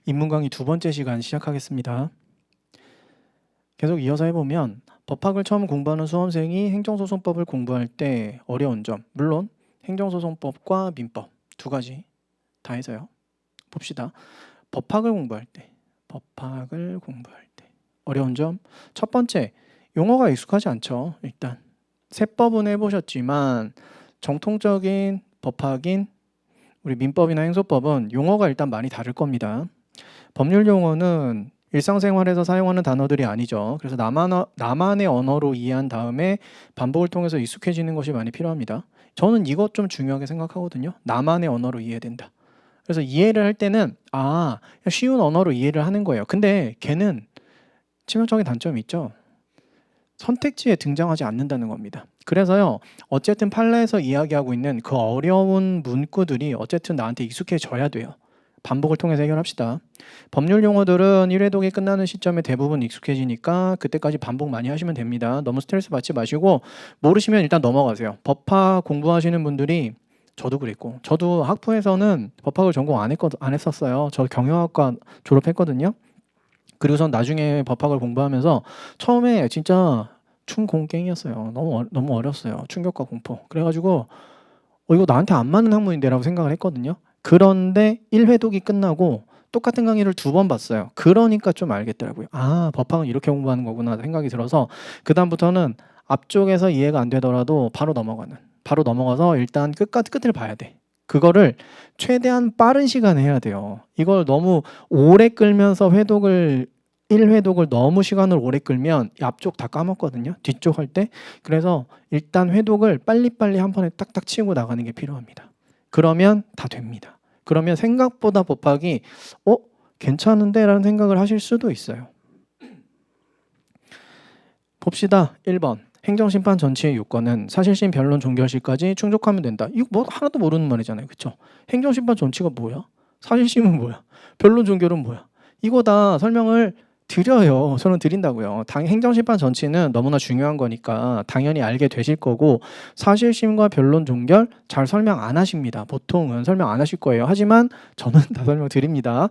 인문 강의 두 번째 시간 시작하겠습니다. 계속 이어서 해보면 법학을 처음 공부하는 수험생이 행정소송법을 공부할 때 어려운 점, 물론 행정소송법과 민법 두 가지 다 해서요. 봅시다. 법학을 공부할 때 어려운 점, 첫 번째, 용어가 익숙하지 않죠. 일단 세법은 해보셨지만 정통적인 법학인 우리 민법이나 행소법은 용어가 일단 많이 다를 겁니다. 법률 용어는 일상생활에서 사용하는 단어들이 아니죠. 그래서 나만의 언어로 이해한 다음에 반복을 통해서 익숙해지는 것이 많이 필요합니다. 저는 이것 좀 중요하게 생각하거든요. 나만의 언어로 이해해야 된다. 그래서 이해를 할 때는 쉬운 언어로 이해를 하는 거예요. 근데 걔는 치명적인 단점이 있죠. 선택지에 등장하지 않는다는 겁니다. 그래서요, 어쨌든 판례에서 이야기하고 있는 그 어려운 문구들이 어쨌든 나한테 익숙해져야 돼요. 반복을 통해서 해결합시다. 법률 용어들은 1회독이 끝나는 시점에 대부분 익숙해지니까 그때까지 반복 많이 하시면 됩니다. 너무 스트레스 받지 마시고 모르시면 일단 넘어가세요. 법학 공부하시는 분들이 저도 그랬고, 저도 학부에서는 법학을 전공 안 했었어요. 저 경영학과 졸업했거든요. 그리고선 나중에 법학을 공부하면서 처음에 진짜 충공갱이었어요. 너무 어렸어요. 충격과 공포. 그래가지고 이거 나한테 안 맞는 학문인데 라고 생각을 했거든요. 그런데 1회독이 끝나고 똑같은 강의를 2번 봤어요. 그러니까 좀 알겠더라고요. 법학은 이렇게 공부하는 거구나 생각이 들어서 그 다음부터는 앞쪽에서 이해가 안 되더라도 바로 넘어가서 일단 끝을 봐야 돼. 그거를 최대한 빠른 시간에 해야 돼요. 이걸 너무 오래 끌면서 1회독을 너무 시간을 오래 끌면 앞쪽 다 까먹거든요. 뒤쪽 할 때. 그래서 일단 회독을 빨리빨리 한 번에 딱딱 치고 나가는 게 필요합니다. 그러면 다 됩니다. 그러면 생각보다 법학이 괜찮은데? 라는 생각을 하실 수도 있어요. 봅시다. 1번. 행정심판 전체의 요건은 사실심, 변론, 종결시까지 충족하면 된다. 이거 뭐 하나도 모르는 말이잖아요. 그렇죠? 행정심판 전체가 뭐야? 사실심은 뭐야? 변론, 종결은 뭐야? 이거 다 설명을 드려요. 저는 드린다고요. 행정심판 전체는 너무나 중요한 거니까 당연히 알게 되실 거고 사실심과 변론, 종결 잘 설명 안 하십니다. 보통은 설명 안 하실 거예요. 하지만 저는 다 설명 드립니다.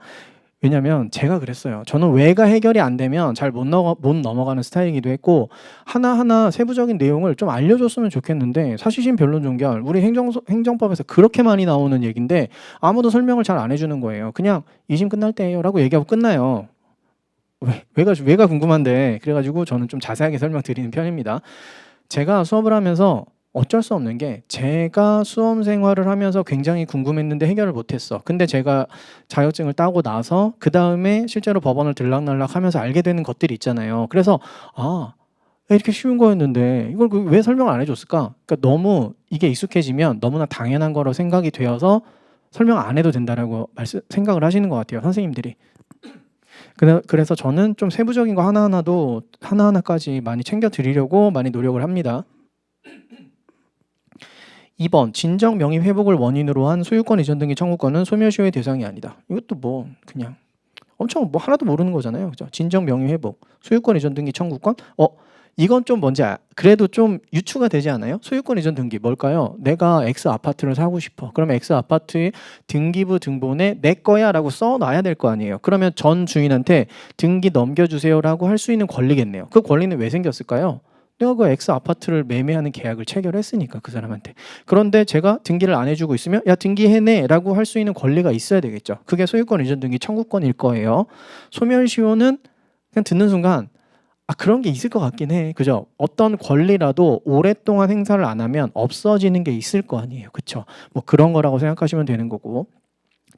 왜냐면 제가 그랬어요. 저는 왜가 해결이 안 되면 잘 못 넘어가는 스타일이기도 했고 하나하나 세부적인 내용을 좀 알려줬으면 좋겠는데 사실심, 변론, 종결 우리 행정법에서 그렇게 많이 나오는 얘기인데 아무도 설명을 잘 안 해주는 거예요. 그냥 2심 끝날 때예요 라고 얘기하고 끝나요. 왜가 궁금한데 그래가지고 저는 좀 자세하게 설명드리는 편입니다. 제가 수업을 하면서 어쩔 수 없는 게 제가 수험 생활을 하면서 굉장히 궁금했는데 해결을 못했어. 근데 제가 자격증을 따고 나서 그 다음에 실제로 법원을 들락날락 하면서 알게 되는 것들이 있잖아요. 그래서 이렇게 쉬운 거였는데 이걸 왜 설명을 안 해줬을까? 그러니까 너무 이게 익숙해지면 너무나 당연한 거로 생각이 되어서 설명 안 해도 된다라고 생각을 하시는 것 같아요. 선생님들이. 그래서 저는 좀 세부적인 거 하나하나까지 많이 챙겨 드리려고 많이 노력을 합니다. 2번 진정 명의 회복을 원인으로 한 소유권 이전 등기 청구권은 소멸시효의 대상이 아니다. 이것도 뭐 그냥 엄청 뭐 하나도 모르는 거잖아요. 그죠? 진정 명의 회복, 소유권 이전 등기 청구권. 이건 좀 뭔지 그래도 좀 유추가 되지 않아요? 소유권 이전 등기 뭘까요? 내가 X 아파트를 사고 싶어. 그러면 X 아파트의 등기부 등본에 내 거야 라고 써놔야 될 거 아니에요. 그러면 전 주인한테 등기 넘겨주세요라고 할 수 있는 권리겠네요. 그 권리는 왜 생겼을까요? 내가 그 X 아파트를 매매하는 계약을 체결했으니까 그 사람한테. 그런데 제가 등기를 안 해주고 있으면 야 등기해내 라고 할 수 있는 권리가 있어야 되겠죠. 그게 소유권 이전 등기 청구권일 거예요. 소멸시효는 그냥 듣는 순간 그런 게 있을 것 같긴 해. 그죠? 어떤 권리라도 오랫동안 행사를 안 하면 없어지는 게 있을 거 아니에요. 그쵸? 뭐 그런 거라고 생각하시면 되는 거고.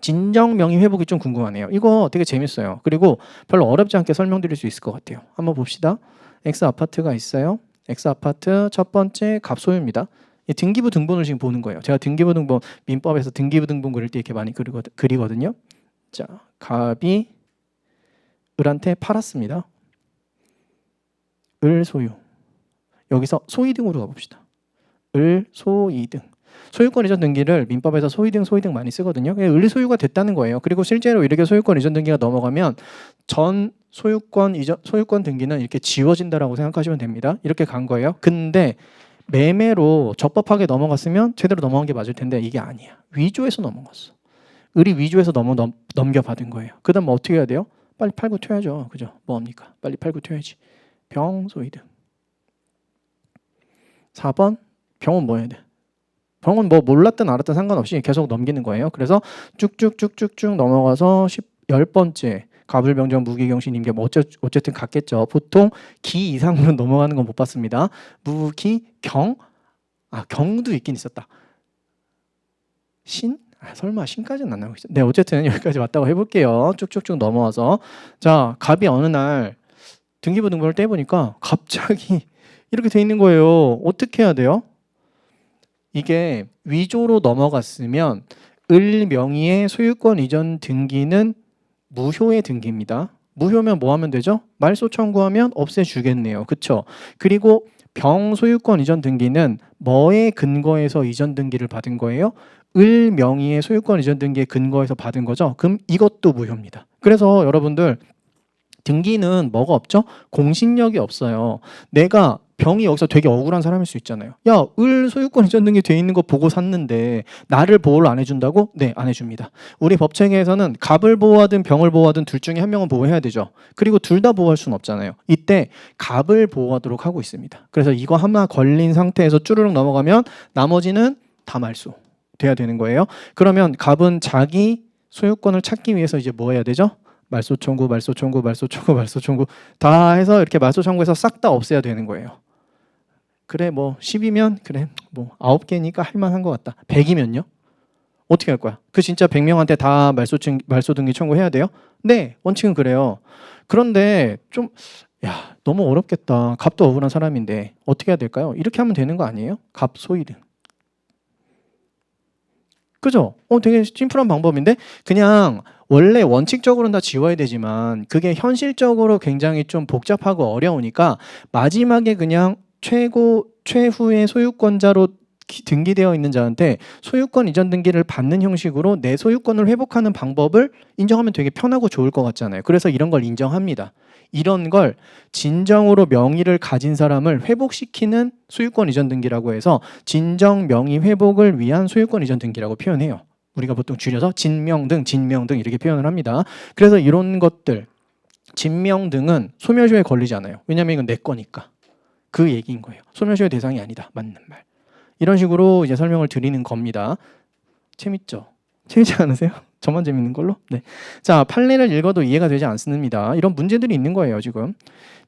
진정 명의 회복이 좀 궁금하네요. 이거 되게 재밌어요. 그리고 별로 어렵지 않게 설명드릴 수 있을 것 같아요. 한번 봅시다. X 아파트가 있어요. X 아파트 첫 번째 갑 소유입니다. 등기부 등본을 지금 보는 거예요. 제가 등기부 등본 민법에서 등기부 등본 그릴 때 이렇게 많이 그리거든요. 자, 갑이 을한테 팔았습니다. 을 소유. 여기서 소이등으로 가봅시다. 을 소이등. 소유권 이전 등기를 민법에서 소이등 많이 쓰거든요. 을 소유가 됐다는 거예요. 그리고 실제로 이렇게 소유권 이전 등기가 넘어가면 전 소유권 등기는 이렇게 지워진다라고 생각하시면 됩니다. 이렇게 간 거예요. 근데 매매로 적법하게 넘어갔으면 제대로 넘어간 게 맞을 텐데 이게 아니야. 위조해서 넘어갔어. 을이 위조해서 넘겨받은 거예요. 그 다음 뭐 어떻게 해야 돼요? 빨리 팔고 튀어야죠. 그죠? 뭐합니까? 빨리 팔고 튀어야지. 병, 소이등. 4번 병은 뭐 해야 돼? 병은 뭐 몰랐든 알았든 상관없이 계속 넘기는 거예요. 그래서 쭉쭉쭉쭉쭉 넘어가서 10번째 가불병정 무기경신 임계 뭐 어쨌든 같겠죠. 보통 기 이상으로 넘어가는 건 못 봤습니다. 무기 경 경도 있긴 있었다. 신? 설마 신까지는 안 나오고 있어. 네, 어쨌든 여기까지 왔다고 해볼게요. 쭉쭉쭉 넘어와서 자 갑이 어느 날 등기부 등본을 떼보니까 갑자기 이렇게 돼 있는 거예요. 어떻게 해야 돼요? 이게 위조로 넘어갔으면 을 명의의 소유권 이전 등기는 무효의 등기입니다. 무효면 뭐 하면 되죠? 말소 청구하면 없애주겠네요. 그쵸? 그리고 병 소유권 이전 등기는 뭐에 근거해서 이전 등기를 받은 거예요? 을 명의의 소유권 이전 등기에 근거해서 받은 거죠. 그럼 이것도 무효입니다. 그래서 여러분들 등기는 뭐가 없죠? 공신력이 없어요. 내가 병이 여기서 되게 억울한 사람일 수 있잖아요. 야, 을 소유권 이전 등기 돼 있는 거 보고 샀는데 나를 보호를 안 해준다고? 네, 안 해줍니다. 우리 법체계에서는 갑을 보호하든 병을 보호하든 둘 중에 한 명은 보호해야 되죠. 그리고 둘 다 보호할 수는 없잖아요. 이때 갑을 보호하도록 하고 있습니다. 그래서 이거 하나 걸린 상태에서 쭈르륵 넘어가면 나머지는 다 말소 돼야 되는 거예요. 그러면 갑은 자기 소유권을 찾기 위해서 이제 뭐 해야 되죠? 말소 청구, 말소 청구, 말소 청구, 말소 청구 다 해서 이렇게 말소 청구해서 싹 다 없애야 되는 거예요. 그래 뭐 10이면 그래 뭐 9개니까 할만한 것 같다. 100이면요? 어떻게 할 거야? 그 진짜 100명한테 다 말소 등기 청구해야 돼요? 네, 원칙은 그래요. 그런데 좀 너무 어렵겠다. 갑도 억울한 사람인데 어떻게 해야 될까요? 이렇게 하면 되는 거 아니에요? 갑 소이등. 그죠? 되게 심플한 방법인데 그냥 원래 원칙적으로는 다 지워야 되지만 그게 현실적으로 굉장히 좀 복잡하고 어려우니까 마지막에 그냥 최후의 소유권자로 등기되어 있는 자한테 소유권 이전 등기를 받는 형식으로 내 소유권을 회복하는 방법을 인정하면 되게 편하고 좋을 것 같잖아요. 그래서 이런 걸 인정합니다. 이런 걸 진정으로 명의를 가진 사람을 회복시키는 소유권 이전 등기라고 해서 진정 명의 회복을 위한 소유권 이전 등기라고 표현해요. 우리가 보통 줄여서 진명등 이렇게 표현을 합니다. 그래서 이런 것들 진명등은 소멸시효에 걸리지 않아요. 왜냐하면 이건 내 거니까. 그 얘기인 거예요. 소멸시효 대상이 아니다. 맞는 말. 이런 식으로 이제 설명을 드리는 겁니다. 재밌죠? 재밌지 않으세요? 저만 재밌는 걸로? 네. 자, 판례를 읽어도 이해가 되지 않습니다. 이런 문제들이 있는 거예요, 지금.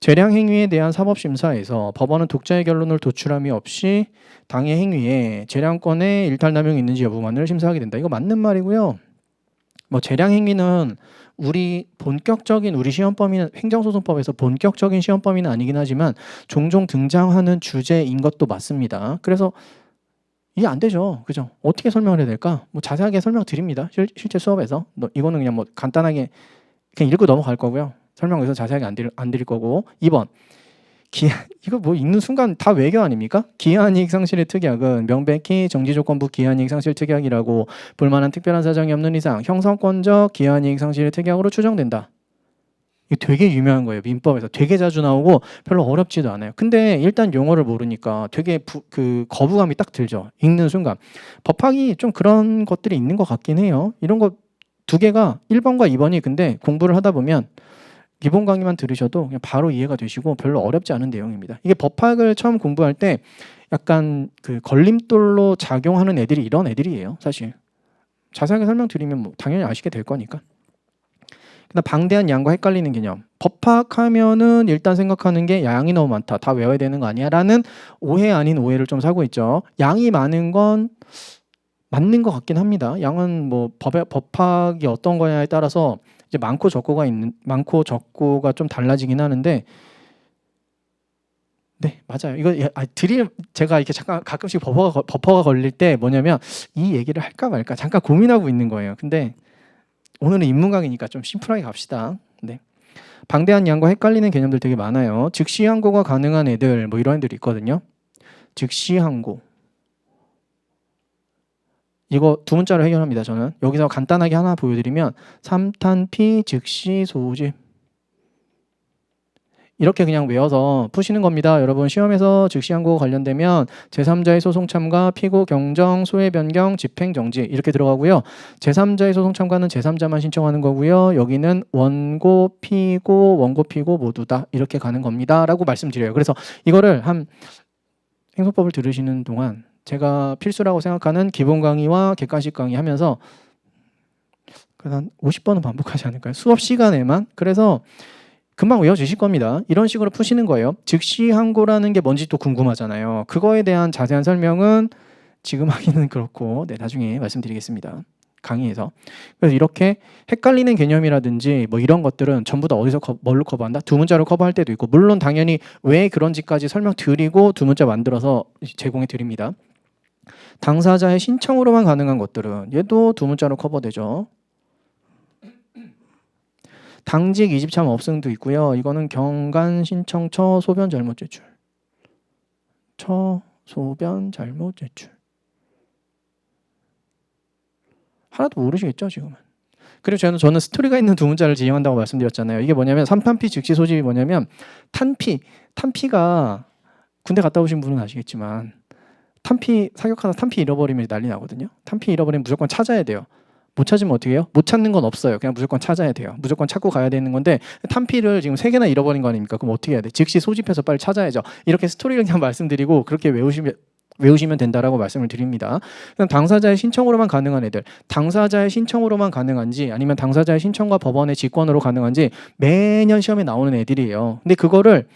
재량 행위에 대한 사법심사에서 법원은 독자의 결론을 도출함이 없이 당의 행위에 재량권의 일탈 남용이 있는지 여부만을 심사하게 된다. 이거 맞는 말이고요. 뭐 재량 행위는 우리 시험 범위는 행정소송법에서 본격적인 시험 범위는 아니긴 하지만 종종 등장하는 주제인 것도 맞습니다. 그래서 이해 안 되죠. 그죠? 어떻게 설명을 해야 될까? 뭐 자세하게 설명드립니다. 실제 수업에서. 이거는 그냥 뭐 간단하게 그냥 읽고 넘어갈 거고요. 설명 여기서 자세하게 안 드릴 거고. 2번. 이거 뭐 읽는 순간 다 외교 아닙니까? 기한이익 상실의 특약은 명백히 정지조건부 기한이익 상실 특약이라고 볼만한 특별한 사정이 없는 이상 형성권적 기한이익 상실의 특약으로 추정된다. 이거 되게 유명한 거예요. 민법에서 되게 자주 나오고 별로 어렵지도 않아요. 근데 일단 용어를 모르니까 되게 거부감이 딱 들죠. 읽는 순간. 법학이 좀 그런 것들이 있는 것 같긴 해요. 이런 거 두 개가 1번과 2번이 근데 공부를 하다 보면 기본 강의만 들으셔도 그냥 바로 이해가 되시고 별로 어렵지 않은 내용입니다. 이게 법학을 처음 공부할 때 약간 그 걸림돌로 작용하는 애들이 이런 애들이에요. 사실. 자세하게 설명드리면 뭐 당연히 아시게 될 거니까. 그다음 방대한 양과 헷갈리는 개념. 법학하면은 일단 생각하는 게 양이 너무 많다. 다 외워야 되는 거 아니야? 라는 오해 아닌 오해를 좀 사고 있죠. 양이 많은 건 맞는 것 같긴 합니다. 양은 뭐 법학이 어떤 거냐에 따라서 이제 많고 적고가 좀 달라지긴 하는데 네, 맞아요. 이거 제가 이렇게 잠깐 가끔씩 버퍼가 걸릴 때 뭐냐면 이 얘기를 할까 말까 잠깐 고민하고 있는 거예요. 근데 오늘은 인문강의니까 좀 심플하게 갑시다. 네. 방대한 양과 헷갈리는 개념들 되게 많아요. 즉시 항고가 가능한 애들 뭐 이런 애들이 있거든요. 즉시 항고. 이거 두 문자로 해결합니다. 저는 여기서 간단하게 하나 보여드리면 3탄 피 즉시 소집 이렇게 그냥 외워서 푸시는 겁니다. 여러분 시험에서 즉시항고 관련되면 제3자의 소송 참가, 피고 경정, 소외 변경, 집행 정지 이렇게 들어가고요. 제3자의 소송 참가는 제3자만 신청하는 거고요. 여기는 원고, 피고 모두 다 이렇게 가는 겁니다. 라고 말씀드려요. 그래서 이거를 한 행소법을 들으시는 동안 제가 필수라고 생각하는 기본 강의와 객관식 강의 하면서 한 50번은 반복하지 않을까요? 수업 시간에만. 그래서 금방 외워지실 겁니다. 이런 식으로 푸시는 거예요. 즉시 항고라는 게 뭔지 또 궁금하잖아요. 그거에 대한 자세한 설명은 지금 하기는 그렇고 나중에 말씀드리겠습니다. 강의에서. 그래서 이렇게 헷갈리는 개념이라든지 뭐 이런 것들은 전부 다 어디서 뭘로 커버한다? 두 문자로 커버할 때도 있고 물론 당연히 왜 그런지까지 설명드리고 두 문자 만들어서 제공해 드립니다. 당사자의 신청으로만 가능한 것들은 얘도 두 문자로 커버되죠. 당직 이집참 없음도 있고요. 이거는 경관 신청처 소변 잘못 제출. 소변 잘못 제출. 하나도 모르시겠죠 지금은. 그리고 저는 스토리가 있는 두 문자를 지정한다고 말씀드렸잖아요. 이게 뭐냐면 3탄피 즉시 소집이 뭐냐면 탄피가 군대 갔다 오신 분은 아시겠지만 탄피 사격하다 탄피 잃어버리면 난리 나거든요. 탄피 잃어버리면 무조건 찾아야 돼요. 못 찾으면 어떻게 해요? 못 찾는 건 없어요. 그냥 무조건 찾아야 돼요. 무조건 찾고 가야 되는 건데 탄피를 지금 3개나 잃어버린 거 아닙니까? 그럼 어떻게 해야 돼? 즉시 소집해서 빨리 찾아야죠. 이렇게 스토리를 그냥 말씀드리고 그렇게 외우시면 된다라고 말씀을 드립니다. 그럼 당사자의 신청으로만 가능한 애들, 당사자의 신청으로만 가능한지 아니면 당사자의 신청과 법원의 직권으로 가능한지 매년 시험에 나오는 애들이에요. 근데 그거를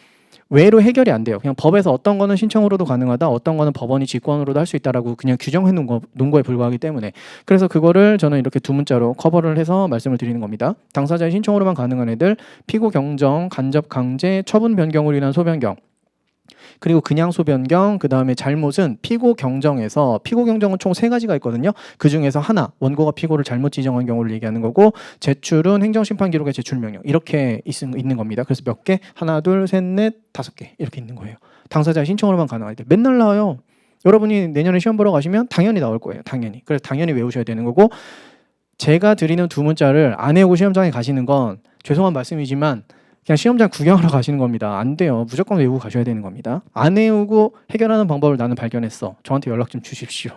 외로 해결이 안 돼요. 그냥 법에서 어떤 거는 신청으로도 가능하다, 어떤 거는 법원이 직권으로도 할 수 있다라고 그냥 규정해 놓은 거에 불과하기 때문에 그래서 그거를 저는 이렇게 두 문자로 커버를 해서 말씀을 드리는 겁니다. 당사자의 신청으로만 가능한 애들, 피고 경정, 간접 강제, 처분 변경으로 인한 소변경, 그리고 그냥 소변경, 그 다음에 잘못은 피고 경정에서 피고 경정은 총 3가지가 있거든요. 그 중에서 하나, 원고가 피고를 잘못 지정한 경우를 얘기하는 거고 제출은 행정심판 기록의 제출 명령 이렇게 있는 겁니다. 그래서 몇 개? 하나, 둘, 셋, 넷, 5개 이렇게 있는 거예요. 당사자의 신청으로만 가능할 때 맨날 나와요. 여러분이 내년에 시험 보러 가시면 당연히 나올 거예요. 당연히. 그래서 당연히 외우셔야 되는 거고 제가 드리는 두 문자를 안 외우고 시험장에 가시는 건 죄송한 말씀이지만 그냥 시험장 구경하러 가시는 겁니다. 안 돼요. 무조건 외우고 가셔야 되는 겁니다. 안 외우고 해결하는 방법을 나는 발견했어. 저한테 연락 좀 주십시오.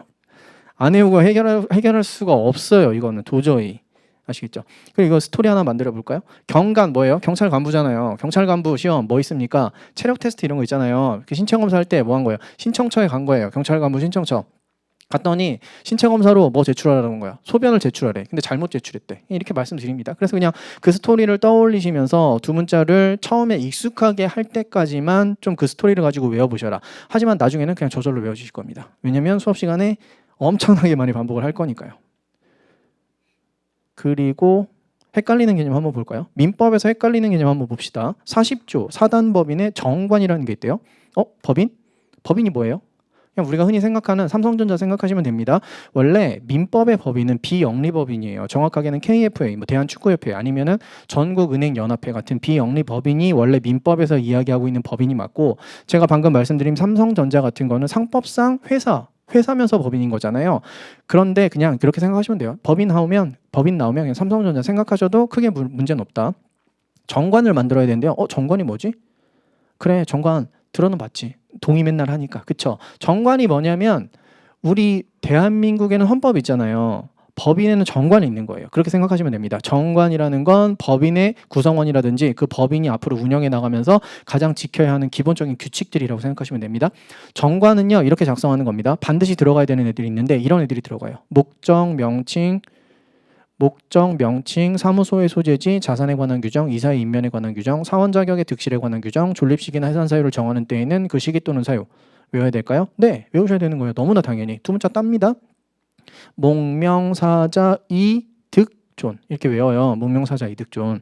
안 외우고 해결할 수가 없어요. 이거는 도저히. 아시겠죠? 그리고 이거 스토리 하나 만들어 볼까요? 경관 뭐예요? 경찰 간부잖아요. 경찰 간부 시험 뭐 있습니까? 체력 테스트 이런 거 있잖아요. 그 신청 검사 할 때 뭐 한 거예요? 신청처에 간 거예요. 경찰 간부 신청처. 갔더니 신체 검사로 뭐 제출하라는 거야. 소변을 제출하래. 근데 잘못 제출했대. 이렇게 말씀드립니다. 그래서 그냥 그 스토리를 떠올리시면서 두 문자를 처음에 익숙하게 할 때까지만 좀 그 스토리를 가지고 외워보셔라. 하지만 나중에는 그냥 저절로 외워주실 겁니다. 왜냐면 수업 시간에 엄청나게 많이 반복을 할 거니까요. 그리고 헷갈리는 개념 한번 볼까요? 민법에서 헷갈리는 개념 한번 봅시다. 40조 사단법인의 정관이라는 게 있대요. 법인? 법인이 뭐예요? 그냥 우리가 흔히 생각하는 삼성전자 생각하시면 됩니다. 원래 민법의 법인은 비영리법인이에요. 정확하게는 KFA, 뭐 대한축구협회 아니면은 전국은행연합회 같은 비영리법인이 원래 민법에서 이야기하고 있는 법인이 맞고 제가 방금 말씀드린 삼성전자 같은 거는 상법상 회사면서 법인인 거잖아요. 그런데 그냥 그렇게 생각하시면 돼요. 법인 나오면 그냥 삼성전자 생각하셔도 크게 문제는 없다. 정관을 만들어야 되는데요. 정관이 뭐지? 그래, 정관 들어는 봤지. 동의 맨날 하니까. 그쵸? 정관이 뭐냐면 우리 대한민국에는 헌법이 있잖아요. 법인에는 정관이 있는 거예요. 그렇게 생각하시면 됩니다. 정관이라는 건 법인의 구성원이라든지 그 법인이 앞으로 운영해 나가면서 가장 지켜야 하는 기본적인 규칙들이라고 생각하시면 됩니다. 정관은요 이렇게 작성하는 겁니다. 반드시 들어가야 되는 애들이 있는데 이런 애들이 들어가요. 목적, 명칭, 사무소의 소재지, 자산에 관한 규정, 이사의 임면에 관한 규정, 사원 자격의 득실에 관한 규정, 존립시기나 해산 사유를 정하는 때에는 그 시기 또는 사유 외워야 될까요? 네, 외우셔야 되는 거예요. 너무나 당연히. 두 문자 땁니다. 목명사자 이득존 이렇게 외워요. 목명사자 이득존.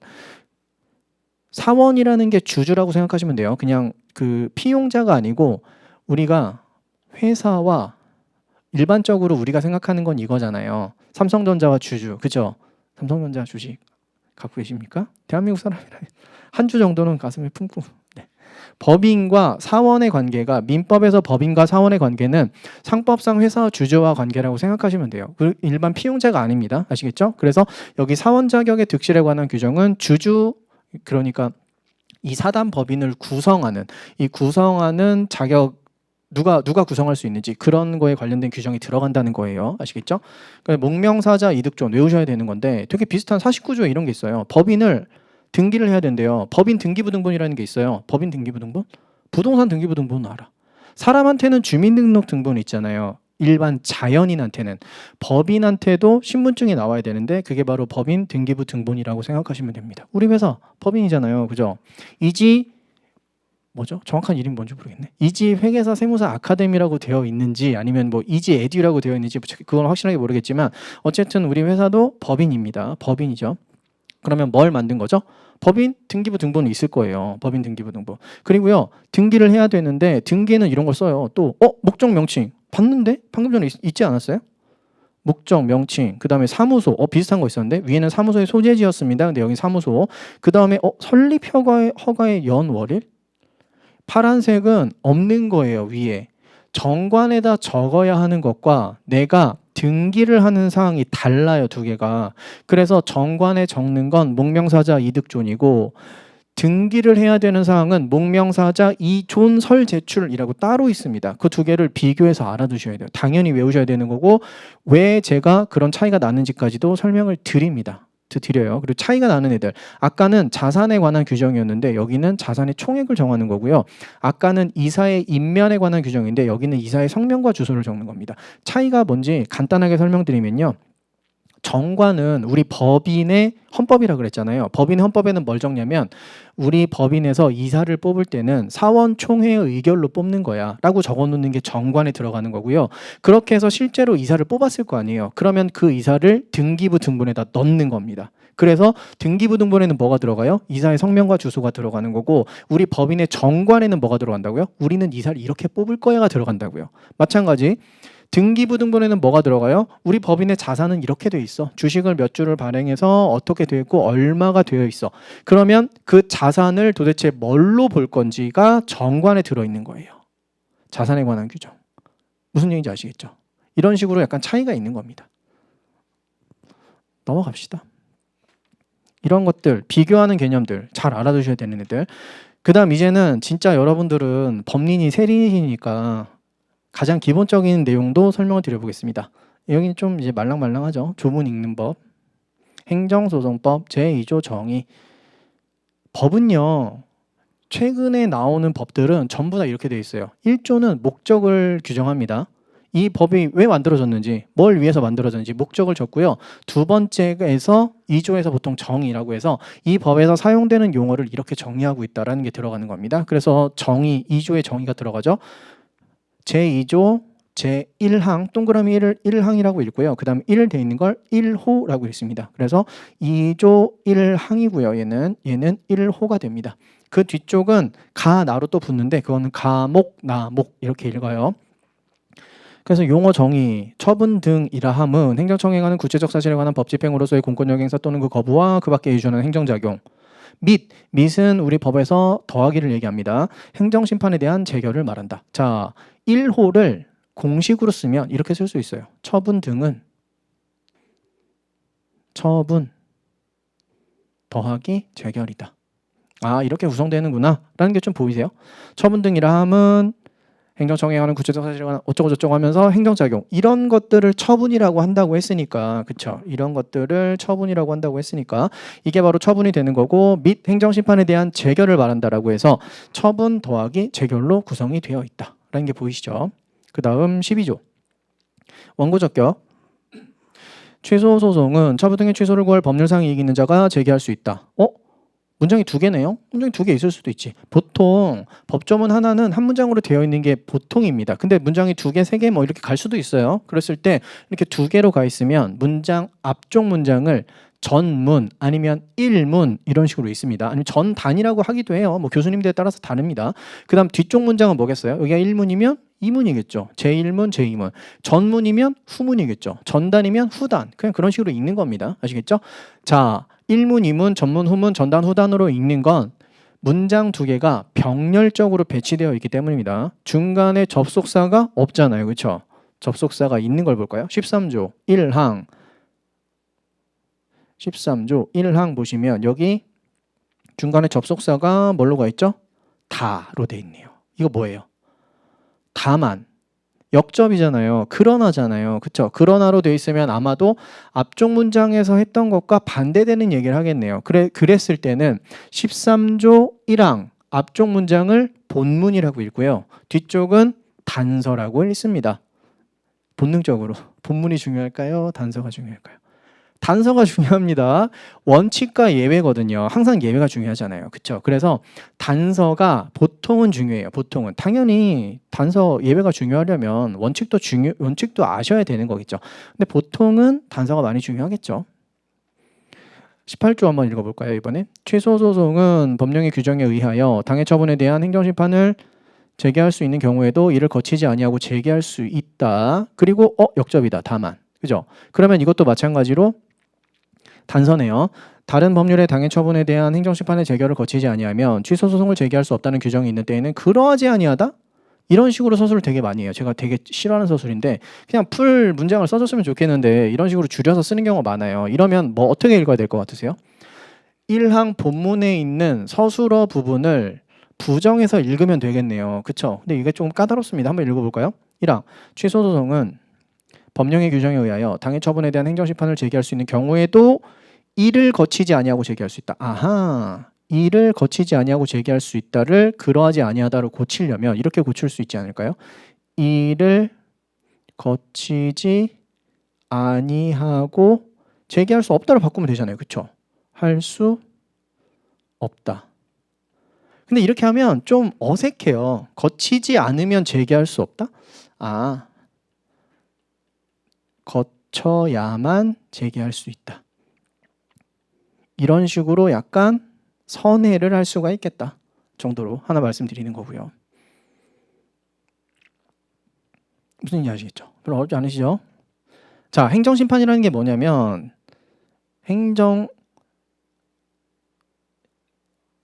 사원이라는 게 주주라고 생각하시면 돼요. 그냥 그 피용자가 아니고 우리가 회사와 일반적으로 우리가 생각하는 건 이거잖아요. 삼성전자와 주주, 그죠? 삼성전자 주식 갖고 계십니까? 대한민국 사람이라 한 주 정도는 가슴에 품고. 네. 법인과 사원의 관계가 민법에서 법인과 사원의 관계는 상법상 회사와 주주와 관계라고 생각하시면 돼요. 일반 피용자가 아닙니다. 아시겠죠? 그래서 여기 사원 자격의 득실에 관한 규정은 주주 그러니까 이 사단 법인을 구성하는 이 구성하는 자격 누가 구성할 수 있는지 그런 거에 관련된 규정이 들어간다는 거예요. 아시겠죠? 그러니까 목명사자 이득존 외우셔야 되는 건데 되게 비슷한 49조에 이런 게 있어요. 법인을 등기를 해야 된대요. 법인 등기부등본이라는 게 있어요. 법인 등기부등본? 부동산 등기부등본 알아. 사람한테는 주민등록등본 있잖아요. 일반 자연인한테는. 법인한테도 신분증이 나와야 되는데 그게 바로 법인 등기부등본이라고 생각하시면 됩니다. 우리 회사 법인이잖아요. 그죠? 이지 뭐죠? 정확한 이름이 뭔지 모르겠네. 이지 회계사 세무사 아카데미라고 되어 있는지 아니면 뭐 이지 에듀라고 되어 있는지 그건 확실하게 모르겠지만 어쨌든 우리 회사도 법인입니다. 법인이죠. 그러면 뭘 만든 거죠? 법인 등기부 등본이 있을 거예요. 법인 등기부 등본. 그리고요. 등기를 해야 되는데 등기에는 이런 걸 써요. 또 목적 명칭 봤는데 방금 전에 있지 않았어요? 목적 명칭 그다음에 사무소 비슷한 거 있었는데 위에는 사무소의 소재지였습니다. 근데 여기 사무소. 그다음에 설립 허가의 연월일 파란색은 없는 거예요. 위에 정관에다 적어야 하는 것과 내가 등기를 하는 사항이 달라요. 두 개가. 그래서 정관에 적는 건 목명사자 이득존이고 등기를 해야 되는 사항은 목명사자 이존 설 제출이라고 따로 있습니다. 그 두 개를 비교해서 알아두셔야 돼요. 당연히 외우셔야 되는 거고 왜 제가 그런 차이가 나는지까지도 설명을 드립니다. 드려요. 그리고 차이가 나는 애들. 아까는 자산에 관한 규정이었는데 여기는 자산의 총액을 정하는 거고요. 아까는 이사의 인면에 관한 규정인데 여기는 이사의 성명과 주소를 적는 겁니다. 차이가 뭔지 간단하게 설명드리면요. 정관은 우리 법인의 헌법이라고 그랬잖아요. 법인의 헌법에는 뭘 적냐면 우리 법인에서 이사를 뽑을 때는 사원총회의 의결로 뽑는 거야 라고 적어놓는 게 정관에 들어가는 거고요. 그렇게 해서 실제로 이사를 뽑았을 거 아니에요. 그러면 그 이사를 등기부 등본에다 넣는 겁니다. 그래서 등기부 등본에는 뭐가 들어가요? 이사의 성명과 주소가 들어가는 거고 우리 법인의 정관에는 뭐가 들어간다고요? 우리는 이사를 이렇게 뽑을 거야가 들어간다고요. 마찬가지 등기부등본에는 뭐가 들어가요? 우리 법인의 자산은 이렇게 돼 있어. 주식을 몇 주를 발행해서 어떻게 되어 있고 얼마가 되어 있어. 그러면 그 자산을 도대체 뭘로 볼 건지가 정관에 들어있는 거예요. 자산에 관한 규정. 무슨 얘기인지 아시겠죠? 이런 식으로 약간 차이가 있는 겁니다. 넘어갑시다. 이런 것들, 비교하는 개념들 잘 알아두셔야 되는 애들. 그 다음 이제는 진짜 여러분들은 법린이 세린이니까 가장 기본적인 내용도 설명을 드려보겠습니다. 여기는 좀 이제 말랑말랑하죠. 조문 읽는 법, 행정소송법, 제2조 정의. 법은요. 최근에 나오는 법들은 전부 다 이렇게 돼 있어요. 1조는 목적을 규정합니다. 이 법이 왜 만들어졌는지, 뭘 위해서 만들어졌는지 목적을 적고요. 두 번째에서 2조에서 보통 정의라고 해서 이 법에서 사용되는 용어를 이렇게 정의하고 있다는 게 들어가는 겁니다. 그래서 정의, 2조의 정의가 들어가죠. 제2조 제1항 동그라미 1항이라고 읽고요. 그 다음 1 돼 있는 걸 1호라고 읽습니다. 그래서 2조 1항이고요. 얘는 1호가 됩니다. 그 뒤쪽은 가, 나로 또 붙는데 그거는 가목, 나목 이렇게 읽어요. 그래서 용어 정의, 처분 등이라 함은 행정청에 관한 구체적 사실에 관한 법 집행으로서의 공권력 행사 또는 그 거부와 그 밖에 이주하는 행정작용. 밑은 우리 법에서 더하기를 얘기합니다. 행정심판에 대한 재결을 말한다. 자, 1호를 공식으로 쓰면 이렇게 쓸 수 있어요. 처분 등은 처분 더하기 재결이다. 아, 이렇게 구성되는구나 라는 게 좀 보이세요? 처분 등이라 함은 행정청에 관한 구체적 사실에 관한 어쩌고저쩌고 하면서 행정작용 이런 것들을 처분이라고 한다고 했으니까 그쵸? 이런 것들을 처분이라고 한다고 했으니까 이게 바로 처분이 되는 거고 및 행정심판에 대한 재결을 말한다라고 해서 처분 더하기 재결로 구성이 되어 있다 라는 게 보이시죠? 그 다음 12조 원고적격 취소 소송은 처분 등의 취소를 구할 법률상 이익 있는 자가 제기할 수 있다. 문장이 두 개네요. 문장이 두 개 있을 수도 있지. 보통 법조문 하나는 한 문장으로 되어 있는 게 보통입니다. 근데 문장이 두 개, 세 개 뭐 이렇게 갈 수도 있어요. 그랬을 때 이렇게 두 개로 가 있으면 문장 앞쪽 문장을 전문 아니면 일문 이런 식으로 있습니다. 아니면 전단이라고 하기도 해요. 뭐 교수님들에 따라서 다릅니다. 그 다음 뒤쪽 문장은 뭐겠어요? 여기가 1문이면 2문이겠죠. 제1문, 제2문. 전문이면 후문이겠죠. 전단이면 후단. 그냥 그런 식으로 읽는 겁니다. 아시겠죠? 자, 1문, 2문, 전문, 후문, 전단, 후단으로 읽는 건 문장 두 개가 병렬적으로 배치되어 있기 때문입니다. 중간에 접속사가 없잖아요. 그렇죠? 접속사가 있는 걸 볼까요? 13조 1항 13조 1항 보시면 여기 중간에 접속사가 뭘로 가 있죠? 다로 돼 있네요. 이거 뭐예요? 다만. 역접이잖아요. 그러나잖아요. 그쵸? 그러나로 돼 있으면 아마도 앞쪽 문장에서 했던 것과 반대되는 얘기를 하겠네요. 그랬을 때는 13조 1항 앞쪽 문장을 본문이라고 읽고요. 뒤쪽은 단서라고 읽습니다. 본능적으로. 본문이 중요할까요? 단서가 중요할까요? 단서가 중요합니다. 원칙과 예외거든요. 항상 예외가 중요하잖아요. 그렇죠? 그래서 단서가 보통은 중요해요. 보통은. 당연히 단서 예외가 중요하려면 원칙도 아셔야 되는 거겠죠. 근데 보통은 단서가 많이 중요하겠죠. 18조 한번 읽어볼까요? 이번에 취소 소송은 법령의 규정에 의하여 당해 처분에 대한 행정심판을 제기할 수 있는 경우에도 이를 거치지 아니하고 제기할 수 있다. 그리고 역접이다. 다만. 그죠? 그러면 이것도 마찬가지로 단서네요. 다른 법률의 당해 처분에 대한 행정심판의 재결을 거치지 아니하면 취소 소송을 제기할 수 없다는 규정이 있는 때에는 그러하지 아니하다? 이런 식으로 서술을 되게 많이 해요. 제가 되게 싫어하는 서술인데 그냥 풀 문장을 써줬으면 좋겠는데 이런 식으로 줄여서 쓰는 경우가 많아요. 이러면 뭐 어떻게 읽어야 될 것 같으세요? 1항 본문에 있는 서술어 부분을 부정해서 읽으면 되겠네요. 그쵸? 근데 이게 좀 까다롭습니다. 한번 읽어볼까요? 1항 취소 소송은 법령의 규정에 의하여 당해 처분에 대한 행정심판을 제기할 수 있는 경우에도 이를 거치지 아니하고 제기할 수 있다. 아하, 이를 거치지 아니하고 제기할 수 있다를 그러하지 아니하다로 고치려면 이렇게 고칠 수 있지 않을까요? 이를 거치지 아니하고 제기할 수 없다로 바꾸면 되잖아요. 그렇죠? 할 수 없다. 근데 이렇게 하면 좀 어색해요. 거치지 않으면 제기할 수 없다? 아, 거쳐야만 제기할 수 있다. 이런 식으로 약간 선회를 할 수가 있겠다 정도로 하나 말씀드리는 거고요. 무슨 얘기 아시겠죠? 별로 어렵지 않으시죠? 자, 행정심판이라는 게 뭐냐면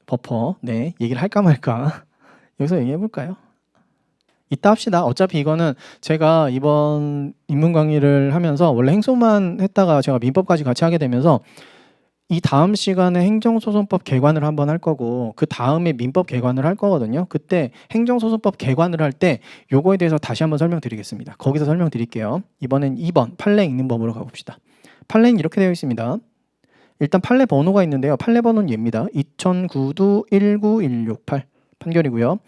버퍼, 네, 얘기를 할까 말까 여기서 얘기해 볼까요? 이따 합시다. 어차피 이거는 제가 이번 입문 강의를 하면서 원래 행소만 했다가 제가 민법까지 같이 하게 되면서 이 다음 시간에 행정소송법 개관을 한번 할 거고 그 다음에 민법 개관을 할 거거든요. 그때 행정소송법 개관을 할 때 요거에 대해서 다시 한번 설명드리겠습니다. 거기서 설명드릴게요. 이번엔 2번 판례 읽는 법으로 가봅시다. 판례는 이렇게 되어 있습니다. 일단 판례 번호가 있는데요. 판례 번호는 얘입니다. 2009도 19168 판결이고요.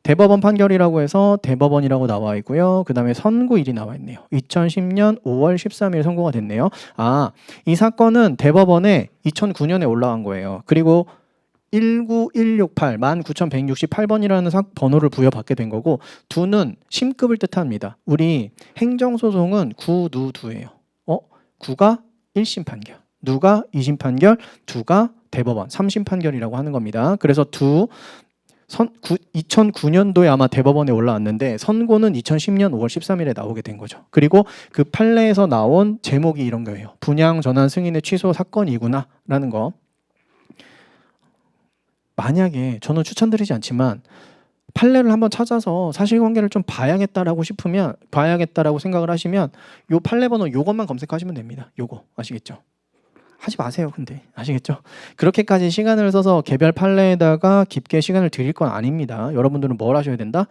대법원 판결이라고 해서 대법원이라고 나와 있고요. 그 다음에 선고일이 나와 있네요. 2010년 5월 13일 선고가 됐네요. 아, 이 사건은 대법원에 2009년에 올라간 거예요. 그리고 19168, 19168번이라는 번호를 부여받게 된 거고 두는 심급을 뜻합니다. 우리 행정소송은 구누두예요. 9가 1심 판결, 누가 2심 판결, 두가 대법원 3심 판결이라고 하는 겁니다. 그래서 2009년도에 아마 대법원에 올라왔는데 선고는 2010년 5월 13일에 나오게 된 거죠. 그리고 그 판례에서 나온 제목이 이런 거예요. 분양 전환 승인의 취소 사건이구나 라는 거. 만약에 저는 추천드리지 않지만 판례를 한번 찾아서 사실관계를 좀 봐야겠다라고 생각을 하시면 요 판례 번호 요것만 검색하시면 됩니다. 요거 아시겠죠? 하지 마세요. 근데 아시겠죠? 그렇게까지 시간을 써서 개별 판례에다가 깊게 시간을 들일 건 아닙니다. 여러분들은 뭘 하셔야 된다?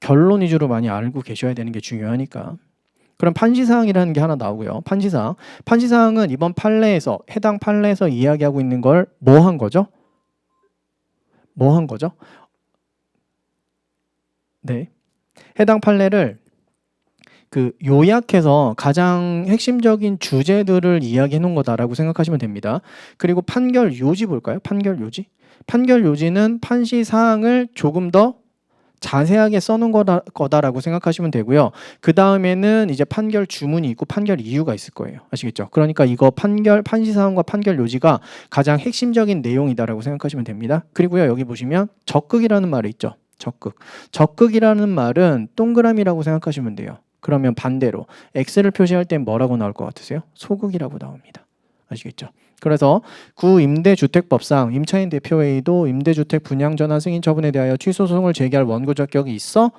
결론 위주로 많이 알고 계셔야 되는 게 중요하니까. 그럼 판시사항이라는 게 하나 나오고요. 판시사항. 판시사항은 이번 판례에서 해당 판례에서 이야기하고 있는 걸 뭐 한 거죠? 뭐 한 거죠? 네. 해당 판례를 요약해서 가장 핵심적인 주제들을 이야기해 놓은 거다라고 생각하시면 됩니다. 그리고 판결 요지 볼까요? 판결 요지. 판결 요지는 판시 사항을 조금 더 자세하게 써놓은 거다라고 생각하시면 되고요. 그 다음에는 이제 판결 주문이 있고 판결 이유가 있을 거예요. 아시겠죠? 그러니까 이거 판시 사항과 판결 요지가 가장 핵심적인 내용이다라고 생각하시면 됩니다. 그리고요, 여기 보시면 적극이라는 말이 있죠. 적극이라는 말은 동그라미라고 생각하시면 돼요. 그러면 반대로 X를 표시할 땐 뭐라고 나올 것 같으세요? 소극이라고 나옵니다. 아시겠죠? 그래서 구임대주택법상 임차인 대표회의도 임대주택 분양전환 승인 처분에 대하여 취소 소송을 제기할 원고 적격이 있어?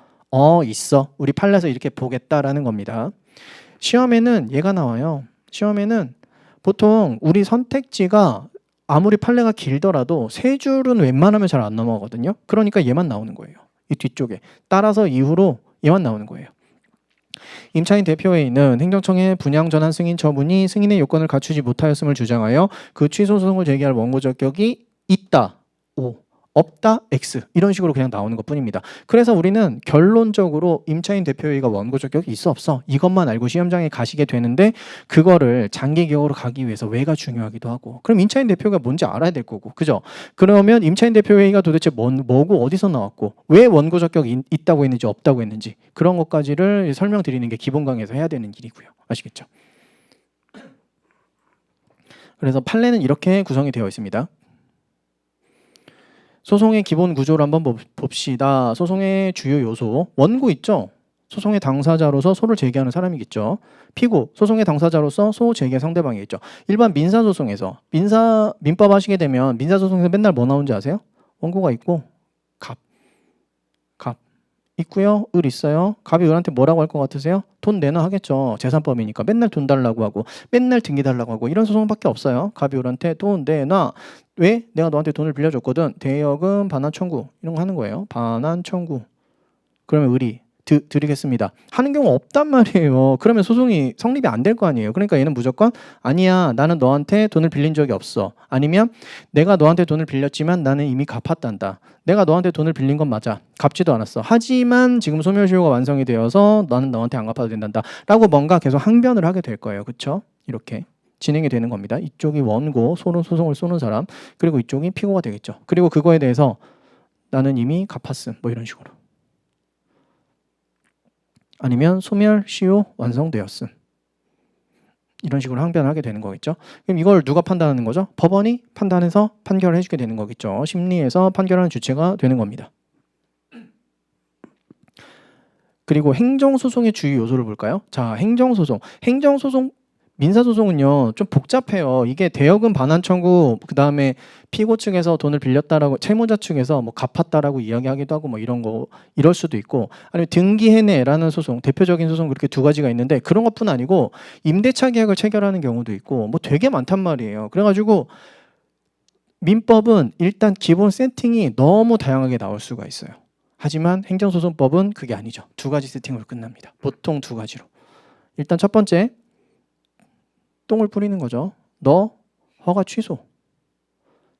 있어. 우리 판례에서 이렇게 보겠다라는 겁니다. 시험에는 얘가 나와요. 시험에는 보통 우리 선택지가 아무리 판례가 길더라도 세 줄은 웬만하면 잘 안 넘어가거든요. 그러니까 얘만 나오는 거예요. 이 뒤쪽에. 따라서 이후로 얘만 나오는 거예요. 임차인 대표회의는 행정청의 분양 전환 승인 처분이 승인의 요건을 갖추지 못하였음을 주장하여 그 취소 소송을 제기할 원고 적격이 있다. O. 없다. X. 이런 식으로 그냥 나오는 것뿐입니다. 그래서 우리는 결론적으로 임차인 대표회의가 원고 적격이 있어 없어 이것만 알고 시험장에 가시게 되는데 그거를 장기 기억으로 가기 위해서 왜가 중요하기도 하고 그럼 임차인 대표가 뭔지 알아야 될 거고 그죠? 그러면 임차인 대표회의가 도대체 뭐고 어디서 나왔고 왜 원고 적격이 있다고 했는지 없다고 했는지 그런 것까지를 설명드리는 게 기본 강의에서 해야 되는 일이고요. 아시겠죠? 그래서 판례는 이렇게 구성이 되어 있습니다. 소송의 기본 구조를 한번 봅시다. 소송의 주요 요소. 원고 있죠? 소송의 당사자로서 소를 제기하는 사람이겠죠. 피고, 소송의 당사자로서 소 제기의 상대방이겠죠. 일반 민사소송에서 민법 하시게 되면 민사소송에서 맨날 뭐 나오는지 아세요? 원고가 있고 갑 있고요. 을 있어요. 갑이 을한테 뭐라고 할 것 같으세요? 돈 내놔 하겠죠. 재산법이니까 맨날 돈 달라고 하고 맨날 등기 달라고 하고 이런 소송밖에 없어요. 갑이 을한테 돈 내놔. 왜? 내가 너한테 돈을 빌려줬거든. 대여금 반환 청구 이런 거 하는 거예요. 반환 청구. 그러면 을이 드리겠습니다. 하는 경우 없단 말이에요. 그러면 소송이 성립이 안 될 거 아니에요. 그러니까 얘는 무조건 아니야. 나는 너한테 돈을 빌린 적이 없어. 아니면 내가 너한테 돈을 빌렸지만 나는 이미 갚았단다. 내가 너한테 돈을 빌린 건 맞아. 갚지도 않았어. 하지만 지금 소멸시효가 완성이 되어서 나는 너한테 안 갚아도 된단다. 라고 뭔가 계속 항변을 하게 될 거예요. 그렇죠? 이렇게 진행이 되는 겁니다. 이쪽이 원고, 소송을 쏘는 사람. 그리고 이쪽이 피고가 되겠죠. 그리고 그거에 대해서 나는 이미 갚았음. 뭐 이런 식으로. 아니면 소멸시효 완성되었음. 이런 식으로 항변을 하게 되는 거겠죠. 그럼 이걸 누가 판단하는 거죠? 법원이 판단해서 판결을 해주게 되는 거겠죠. 심리에서 판결하는 주체가 되는 겁니다. 그리고 행정소송의 주요 요소를 볼까요? 자, 행정소송. 민사소송은요 좀 복잡해요. 이게 대여금 반환 청구 그 다음에 피고 측에서 돈을 빌렸다라고 채무자 측에서 뭐 갚았다라고 이야기하기도 하고 뭐 이런 거 이럴 수도 있고 아니면 등기해내라는 소송 대표적인 소송 그렇게 두 가지가 있는데 그런 것뿐 아니고 임대차 계약을 체결하는 경우도 있고 뭐 되게 많단 말이에요. 그래가지고 민법은 일단 기본 세팅이 너무 다양하게 나올 수가 있어요. 하지만 행정소송법은 그게 아니죠. 두 가지 세팅으로 끝납니다. 보통 두 가지로. 일단 첫 번째 똥을 뿌리는 거죠. 너 허가 취소.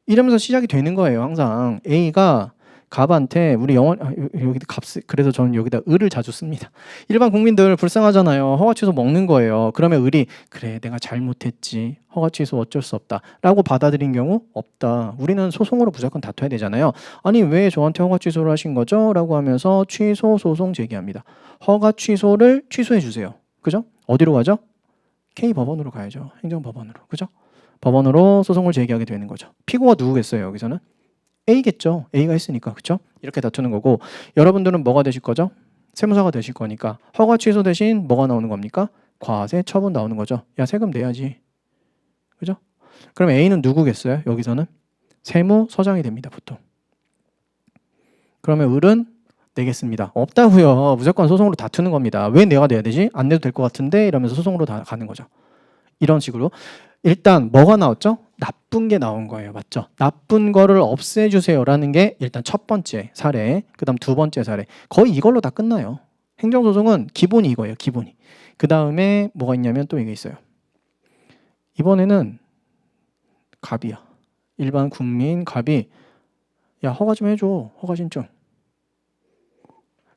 이러면서 시작이 되는 거예요. 항상 A가 갑한테 우리 여기 그래서 저는 여기다 을을 자주 씁니다. 일반 국민들 불쌍하잖아요. 허가 취소 먹는 거예요. 그러면 을이 그래 내가 잘못했지. 허가 취소 어쩔 수 없다. 라고 받아들인 경우 없다. 우리는 소송으로 무조건 다퉈야 되잖아요. 아니 왜 저한테 허가 취소를 하신 거죠? 라고 하면서 취소 소송 제기합니다. 허가 취소를 취소해 주세요. 그죠? 어디로 가죠? K법원으로 가야죠. 행정법원으로. 그죠? 법원으로 소송을 제기하게 되는 거죠. 피고가 누구겠어요? 여기서는? A겠죠. A가 했으니까. 그죠? 이렇게 다투는 거고 여러분들은 뭐가 되실 거죠? 세무사가 되실 거니까 허가 취소 대신 뭐가 나오는 겁니까? 과세 처분 나오는 거죠. 야 세금 내야지. 그죠? 그럼 A는 누구겠어요? 여기서는? 세무서장이 됩니다. 보통. 그러면 을은 내겠습니다. 없다고요. 무조건 소송으로 다투는 겁니다. 왜 내가 내야 되지? 안 내도 될 것 같은데 이러면서 소송으로 다 가는 거죠. 이런 식으로 일단 뭐가 나왔죠? 나쁜 게 나온 거예요. 맞죠? 나쁜 거를 없애주세요라는 게 일단 첫 번째 사례, 그 다음 두 번째 사례. 거의 이걸로 다 끝나요. 행정소송은 기본이 이거예요. 기본이. 그 다음에 뭐가 있냐면 또 이게 있어요. 이번에는 갑이야. 일반 국민 갑이 야 허가 좀 해줘. 허가 신청.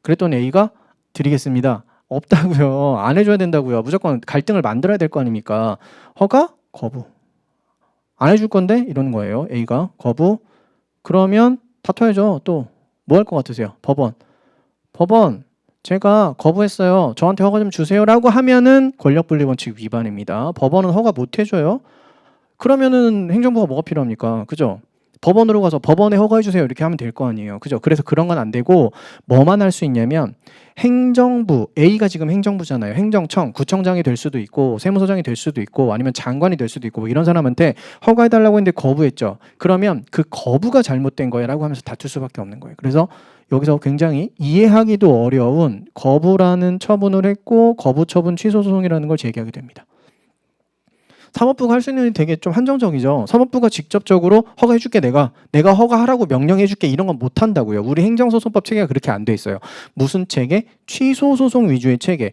그랬더니 A가 드리겠습니다. 없다고요. 안 해줘야 된다고요. 무조건 갈등을 만들어야 될 거 아닙니까? 허가? 거부. 안 해줄 건데? 이러는 거예요. A가 거부. 그러면 다퉈야죠. 또 뭐 할 것 같으세요? 법원 제가 거부했어요. 저한테 허가 좀 주세요라고 하면은 권력분리원칙 위반입니다. 법원은 허가 못 해줘요. 그러면은 행정부가 뭐가 필요합니까? 그죠? 법원으로 가서 법원에 허가해 주세요 이렇게 하면 될 거 아니에요. 그죠? 그래서 그런 건 안 되고 뭐만 할 수 있냐면 행정부, A가 지금 행정부잖아요. 행정청, 구청장이 될 수도 있고 세무서장이 될 수도 있고 아니면 장관이 될 수도 있고 뭐 이런 사람한테 허가해달라고 했는데 거부했죠. 그러면 그 거부가 잘못된 거야라고 하면서 다툴 수밖에 없는 거예요. 그래서 여기서 굉장히 이해하기도 어려운 거부라는 처분을 했고 거부 처분 취소 소송이라는 걸 제기하게 됩니다. 사법부가 할 수 있는 일이 되게 좀 한정적이죠. 사법부가 직접적으로 허가해줄게, 내가 허가하라고 명령해줄게, 이런 건 못한다고요. 우리 행정소송법 체계가 그렇게 안 돼 있어요. 무슨 체계? 취소소송 위주의 체계.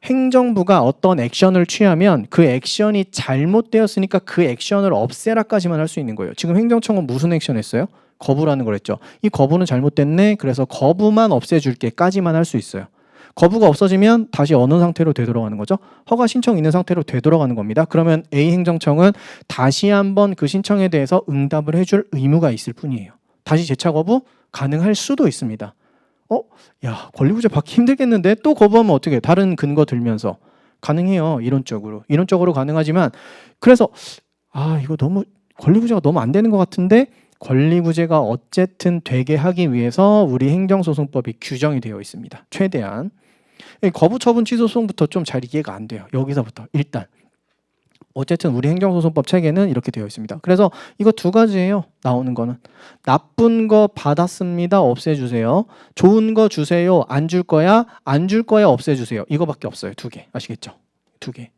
행정부가 어떤 액션을 취하면 그 액션이 잘못되었으니까 그 액션을 없애라까지만 할 수 있는 거예요. 지금 행정청은 무슨 액션 했어요? 거부라는 걸 했죠. 이 거부는 잘못됐네, 그래서 거부만 없애줄게까지만 할 수 있어요. 거부가 없어지면 다시 어느 상태로 되돌아가는 거죠? 허가 신청 있는 상태로 되돌아가는 겁니다. 그러면 A 행정청은 다시 한번 그 신청에 대해서 응답을 해줄 의무가 있을 뿐이에요. 다시 재차 거부 가능할 수도 있습니다. 야, 권리부재 받기 힘들겠는데? 또 거부하면 어떻게 해? 다른 근거 들면서 가능해요. 이론적으로 가능하지만, 그래서 이거 너무 권리부재가 너무 안 되는 것 같은데, 권리부재가 어쨌든 되게 하기 위해서 우리 행정소송법이 규정이 되어 있습니다. 최대한 거부처분 취소소송부터 좀 잘 이해가 안 돼요. 여기서부터 일단 어쨌든 우리 행정소송법 체계는 이렇게 되어 있습니다. 그래서 이거 두 가지예요. 나오는 거는 나쁜 거 받았습니다, 없애주세요. 좋은 거 주세요, 안 줄 거야, 안 줄 거야, 없애주세요. 이거밖에 없어요. 두 개. 아시겠죠? 두 개.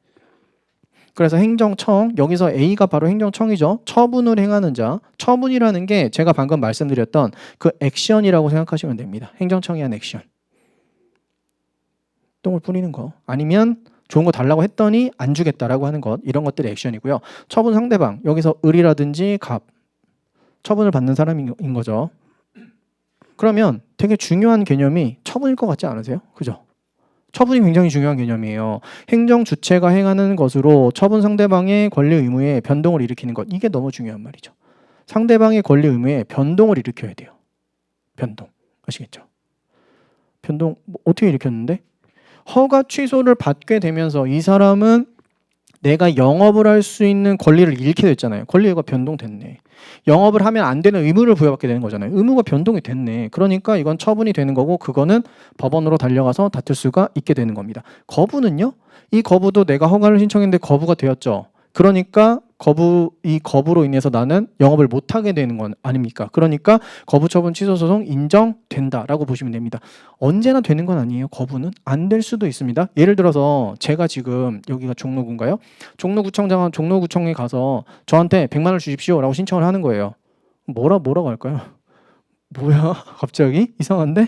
그래서 행정청, 여기서 A가 바로 행정청이죠. 처분을 행하는 자. 처분이라는 게 제가 방금 말씀드렸던 그 액션이라고 생각하시면 됩니다. 행정청이 한 액션. 똥을 뿌리는 거. 아니면 좋은 거 달라고 했더니 안 주겠다라고 하는 것. 이런 것들이 액션이고요. 처분 상대방. 여기서 을이라든지 갑. 처분을 받는 사람인 거죠. 그러면 되게 중요한 개념이 처분일 것 같지 않으세요? 그죠? 처분이 굉장히 중요한 개념이에요. 행정 주체가 행하는 것으로 처분 상대방의 권리 의무에 변동을 일으키는 것. 이게 너무 중요한 말이죠. 상대방의 권리 의무에 변동을 일으켜야 돼요. 변동. 아시겠죠? 변동 어떻게 일으켰는데? 허가 취소를 받게 되면서 이 사람은 내가 영업을 할 수 있는 권리를 잃게 됐잖아요. 권리가 변동됐네. 영업을 하면 안 되는 의무를 부여받게 되는 거잖아요. 의무가 변동이 됐네. 그러니까 이건 처분이 되는 거고, 그거는 법원으로 달려가서 다툴 수가 있게 되는 겁니다. 거부는요? 이 거부도 내가 허가를 신청했는데 거부가 되었죠. 그러니까 이 거부로 인해서 나는 영업을 못하게 되는 건 아닙니까? 그러니까 거부처분 취소소송 인정된다라고 보시면 됩니다. 언제나 되는 건 아니에요. 거부는 안 될 수도 있습니다. 예를 들어서 제가 지금 여기가 종로구인가요? 종로구청에 가서 저한테 100만 원을 주십시오라고 신청을 하는 거예요. 뭐라고 할까요? 뭐야? 갑자기? 이상한데?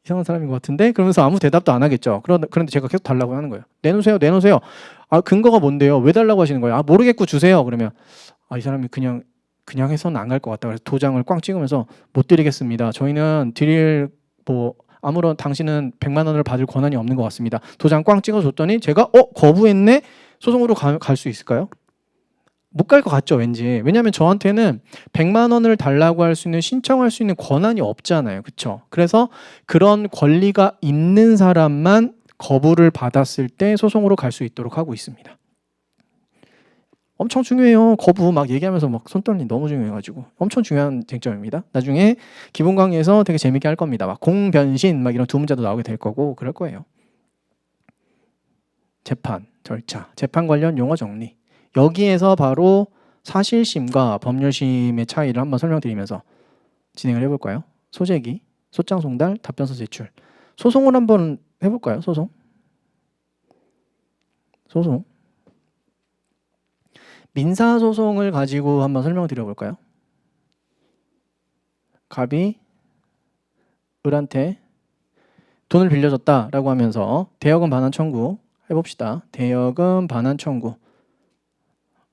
이상한 사람인 것 같은데? 그러면서 아무 대답도 안 하겠죠. 그런데 제가 계속 달라고 하는 거예요. 내놓으세요. 근거가 뭔데요? 왜 달라고 하시는 거예요? 모르겠고 주세요. 그러면 이 사람이 그냥 해서는 안 갈 것 같다. 그래서 도장을 꽝 찍으면서 못 드리겠습니다. 저희는 아무런 당신은 100만 원을 받을 권한이 없는 것 같습니다. 도장 꽝 찍어줬더니 제가 거부했네? 소송으로 갈 수 있을까요? 못 갈 것 같죠, 왠지. 왜냐하면 저한테는 100만 원을 달라고 할 수 있는, 신청할 수 있는 권한이 없잖아요. 그렇죠? 그래서 그런 권리가 있는 사람만 거부를 받았을 때 소송으로 갈 수 있도록 하고 있습니다. 엄청 중요해요. 거부 막 얘기하면서 막 손 떨림 너무 중요해가지고 엄청 중요한 쟁점입니다. 나중에 기본 강의에서 되게 재밌게 할 겁니다. 막 공변신 막 이런 두 문제도 나오게 될 거고 그럴 거예요. 재판, 절차, 재판 관련 용어 정리. 여기에서 바로 사실심과 법률심의 차이를 한번 설명드리면서 진행을 해볼까요? 소재기, 소장 송달, 답변서 제출. 소송을 한번 해볼까요? 소송. 민사소송을 가지고 한번 설명드려볼까요? 갑이 을한테 돈을 빌려줬다라고 하면서 대여금 반환 청구 해봅시다. 대여금 반환 청구.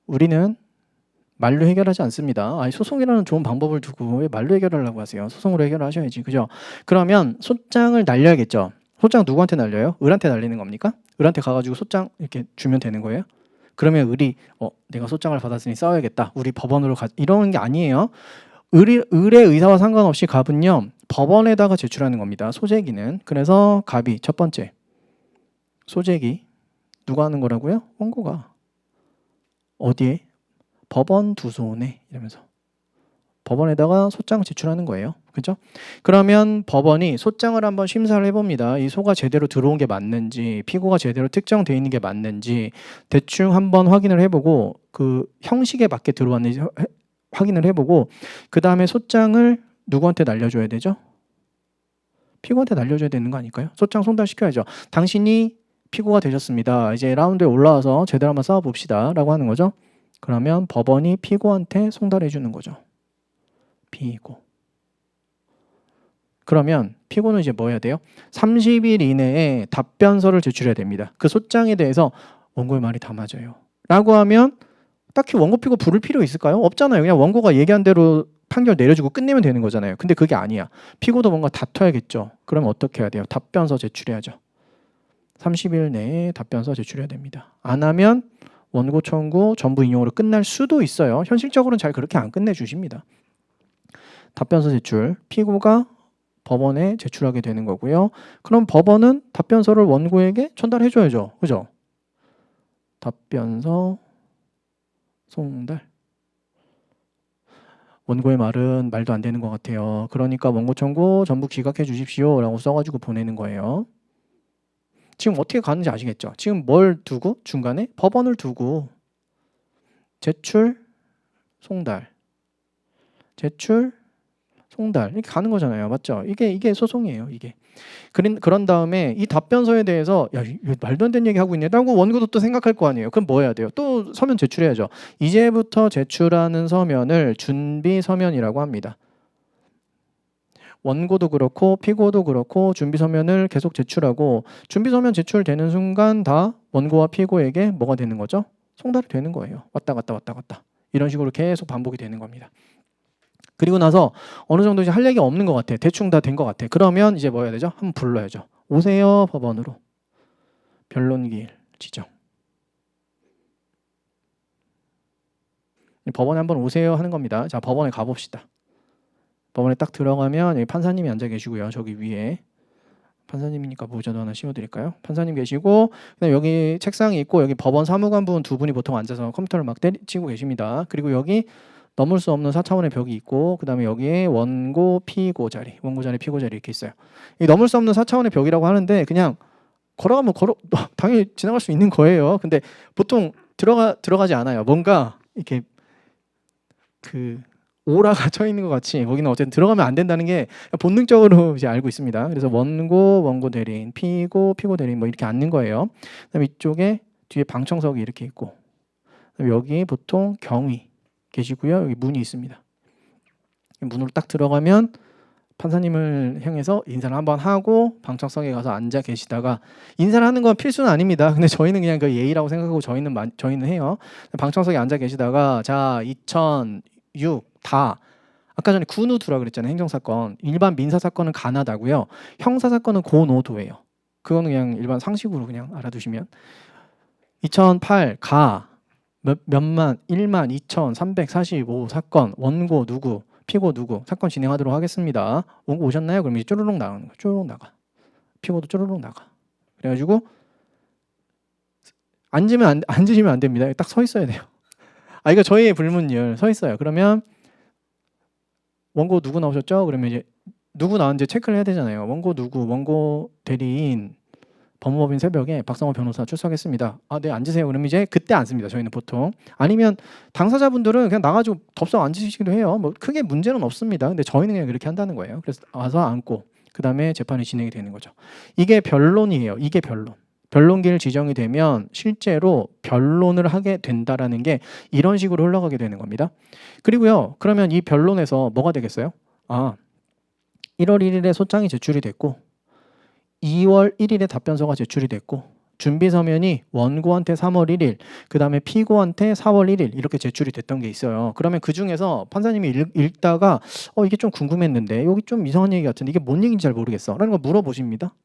우리는 말로 해결하지 않습니다. 소송이라는 좋은 방법을 두고 왜 말로 해결하려고 하세요? 소송으로 해결하셔야지. 그죠? 그러면 소장을 날려야겠죠. 소장 누구한테 날려요? 을한테 날리는 겁니까? 을한테 가가지고 소장 이렇게 주면 되는 거예요? 그러면 을이 내가 소장을 받았으니 싸워야겠다. 우리 법원으로 이러는 게 아니에요. 을의 의사와 상관없이 갑은요. 법원에다가 제출하는 겁니다. 소재기는. 그래서 갑이 첫 번째. 소재기. 누가 하는 거라고요? 원고가. 어디에? 법원 두소원에 이러면서 법원에다가 소장 제출하는 거예요. 그죠? 그러면 법원이 소장을 한번 심사를 해봅니다. 이 소가 제대로 들어온 게 맞는지, 피고가 제대로 특정되어 있는 게 맞는지 대충 한번 확인을 해보고 그 형식에 맞게 들어왔는지 확인을 해보고 그 다음에 소장을 누구한테 날려줘야 되죠? 피고한테 날려줘야 되는 거 아닐까요? 소장 송달시켜야죠. 당신이 피고가 되셨습니다. 이제 라운드에 올라와서 제대로 한번 싸워봅시다 라고 하는 거죠. 그러면 법원이 피고한테 송달해 주는 거죠. 피고. 그러면 피고는 이제 뭐 해야 돼요? 30일 이내에 답변서를 제출해야 됩니다. 그 소장에 대해서 원고의 말이 다 맞아요 라고 하면 딱히 원고 피고 부를 필요 있을까요? 없잖아요. 그냥 원고가 얘기한 대로 판결 내려주고 끝내면 되는 거잖아요. 근데 그게 아니야. 피고도 뭔가 다퉈야겠죠. 그러면 어떻게 해야 돼요? 답변서 제출해야죠. 30일 내에 답변서 제출해야 됩니다. 안 하면 원고 청구 전부 인용으로 끝날 수도 있어요. 현실적으로는 잘 그렇게 안 끝내주십니다. 답변서 제출, 피고가 법원에 제출하게 되는 거고요. 그럼 법원은 답변서를 원고에게 전달해줘야죠. 그죠? 답변서 송달. 원고의 말은 말도 안 되는 것 같아요. 그러니까 원고 청구 전부 기각해 주십시오 라고 써가지고 보내는 거예요. 지금 어떻게 가는지 아시겠죠? 지금 뭘 두고? 중간에 법원을 두고 제출, 송달, 제출, 송달 이렇게 가는 거잖아요. 맞죠? 이게 소송이에요. 이게. 그런 다음에 이 답변서에 대해서 야, 이거 말도 안 되는 얘기 하고 있네 라고 원고도 또 생각할 거 아니에요. 그럼 뭐 해야 돼요? 또 서면 제출해야죠. 이제부터 제출하는 서면을 준비 서면이라고 합니다. 원고도 그렇고 피고도 그렇고 준비 서면을 계속 제출하고 준비 서면 제출되는 순간 다 원고와 피고에게 뭐가 되는 거죠? 송달이 되는 거예요. 왔다 갔다 왔다 갔다. 이런 식으로 계속 반복이 되는 겁니다. 그리고 나서 어느 정도 이제 할 얘기 없는 것 같아. 대충 다 된 것 같아. 그러면 이제 뭐 해야 되죠? 한번 불러야죠. 오세요 법원으로. 변론기일 지정. 법원에 한번 오세요 하는 겁니다. 자, 법원에 가봅시다. 법원에 딱 들어가면 여기 판사님이 앉아 계시고요. 저기 위에. 판사님이니까 모자도 하나 씌워드릴까요? 판사님 계시고 그다음에 여기 책상이 있고 여기 법원 사무관분 두 분이 보통 앉아서 컴퓨터를 막 치고 계십니다. 그리고 여기 넘을 수 없는 4차원의 벽이 있고 그 다음에 여기에 원고 피고 자리, 원고 자리, 피고 자리 이렇게 있어요. 이 넘을 수 없는 4차원의 벽이라고 하는데 그냥 걸어가면 당연히 지나갈 수 있는 거예요. 근데 보통 들어가지 않아요. 뭔가 이렇게 그 오라가 쳐 있는 것 같이 거기는 어쨌든 들어가면 안 된다는 게 본능적으로 이제 알고 있습니다. 그래서 원고 대리인, 피고 대리인 뭐 이렇게 앉는 거예요. 그다음에 이쪽에 뒤에 방청석이 이렇게 있고 여기 보통 경위 계시고요. 여기 문이 있습니다. 문으로 딱 들어가면 판사님을 향해서 인사를 한번 하고 방청석에 가서 앉아 계시다가 인사를 하는 건 필수는 아닙니다. 근데 저희는 그냥 그 예의라고 생각하고 저희는 해요. 방청석에 앉아 계시다가 자 2006 다 아까 전에 군우두라 그랬잖아요. 행정사건. 일반 민사사건은 가나다고요. 형사사건은 고노도예요. 그거는 그냥 일반 상식으로 그냥 알아두시면 2008 가 몇만 1만 2,345 사건 원고 누구 피고 누구 사건 진행하도록 하겠습니다. 원고 오셨나요? 그럼 이제 쪼르륵 나가는 거예요. 쪼르륵 나가. 피고도 쪼르륵 나가. 그래가지고 앉으시면 안 됩니다. 딱 서 있어야 돼요. 아 이거 저희의 불문율 서 있어요. 그러면 원고 누구 나오셨죠? 그러면 이제 누구 나왔는지 체크를 해야 되잖아요. 원고 누구, 원고 대리인, 법무법인 새벽에 박상호 변호사 출석했습니다. 아, 네 앉으세요. 그러면 이제 그때 앉습니다. 저희는 보통. 아니면 당사자분들은 그냥 나가지고 덥석 앉으시기도 해요. 뭐 크게 문제는 없습니다. 근데 저희는 그냥 그렇게 한다는 거예요. 그래서 와서 앉고 그 다음에 재판이 진행이 되는 거죠. 이게 변론이에요. 이게 변론. 변론기일 지정이 되면 실제로 변론을 하게 된다라는 게 이런 식으로 흘러가게 되는 겁니다. 그리고요. 그러면 이 변론에서 뭐가 되겠어요? 아, 1월 1일에 소장이 제출이 됐고 2월 1일에 답변서가 제출이 됐고 준비 서면이 원고한테 3월 1일, 그 다음에 피고한테 4월 1일 이렇게 제출이 됐던 게 있어요. 그러면 그 중에서 판사님이 읽다가 이게 좀 궁금했는데 여기 좀 이상한 얘기 같은데 이게 뭔 얘기인지 잘 모르겠어 라는 걸 물어보십니다.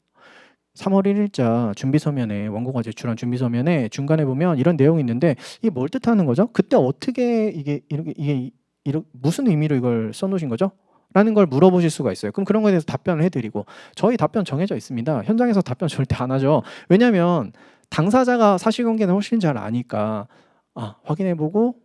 3월 1일자 준비 서면에 원고가 제출한 준비 서면에 중간에 보면 이런 내용이 있는데 이게 뭘 뜻하는 거죠? 그때 어떻게 이게 무슨 의미로 이걸 써놓으신 거죠? 라는 걸 물어보실 수가 있어요. 그럼 그런 거에 대해서 답변을 해드리고 저희 답변 정해져 있습니다. 현장에서 답변 절대 안 하죠. 왜냐하면 당사자가 사실관계는 훨씬 잘 아니까 확인해보고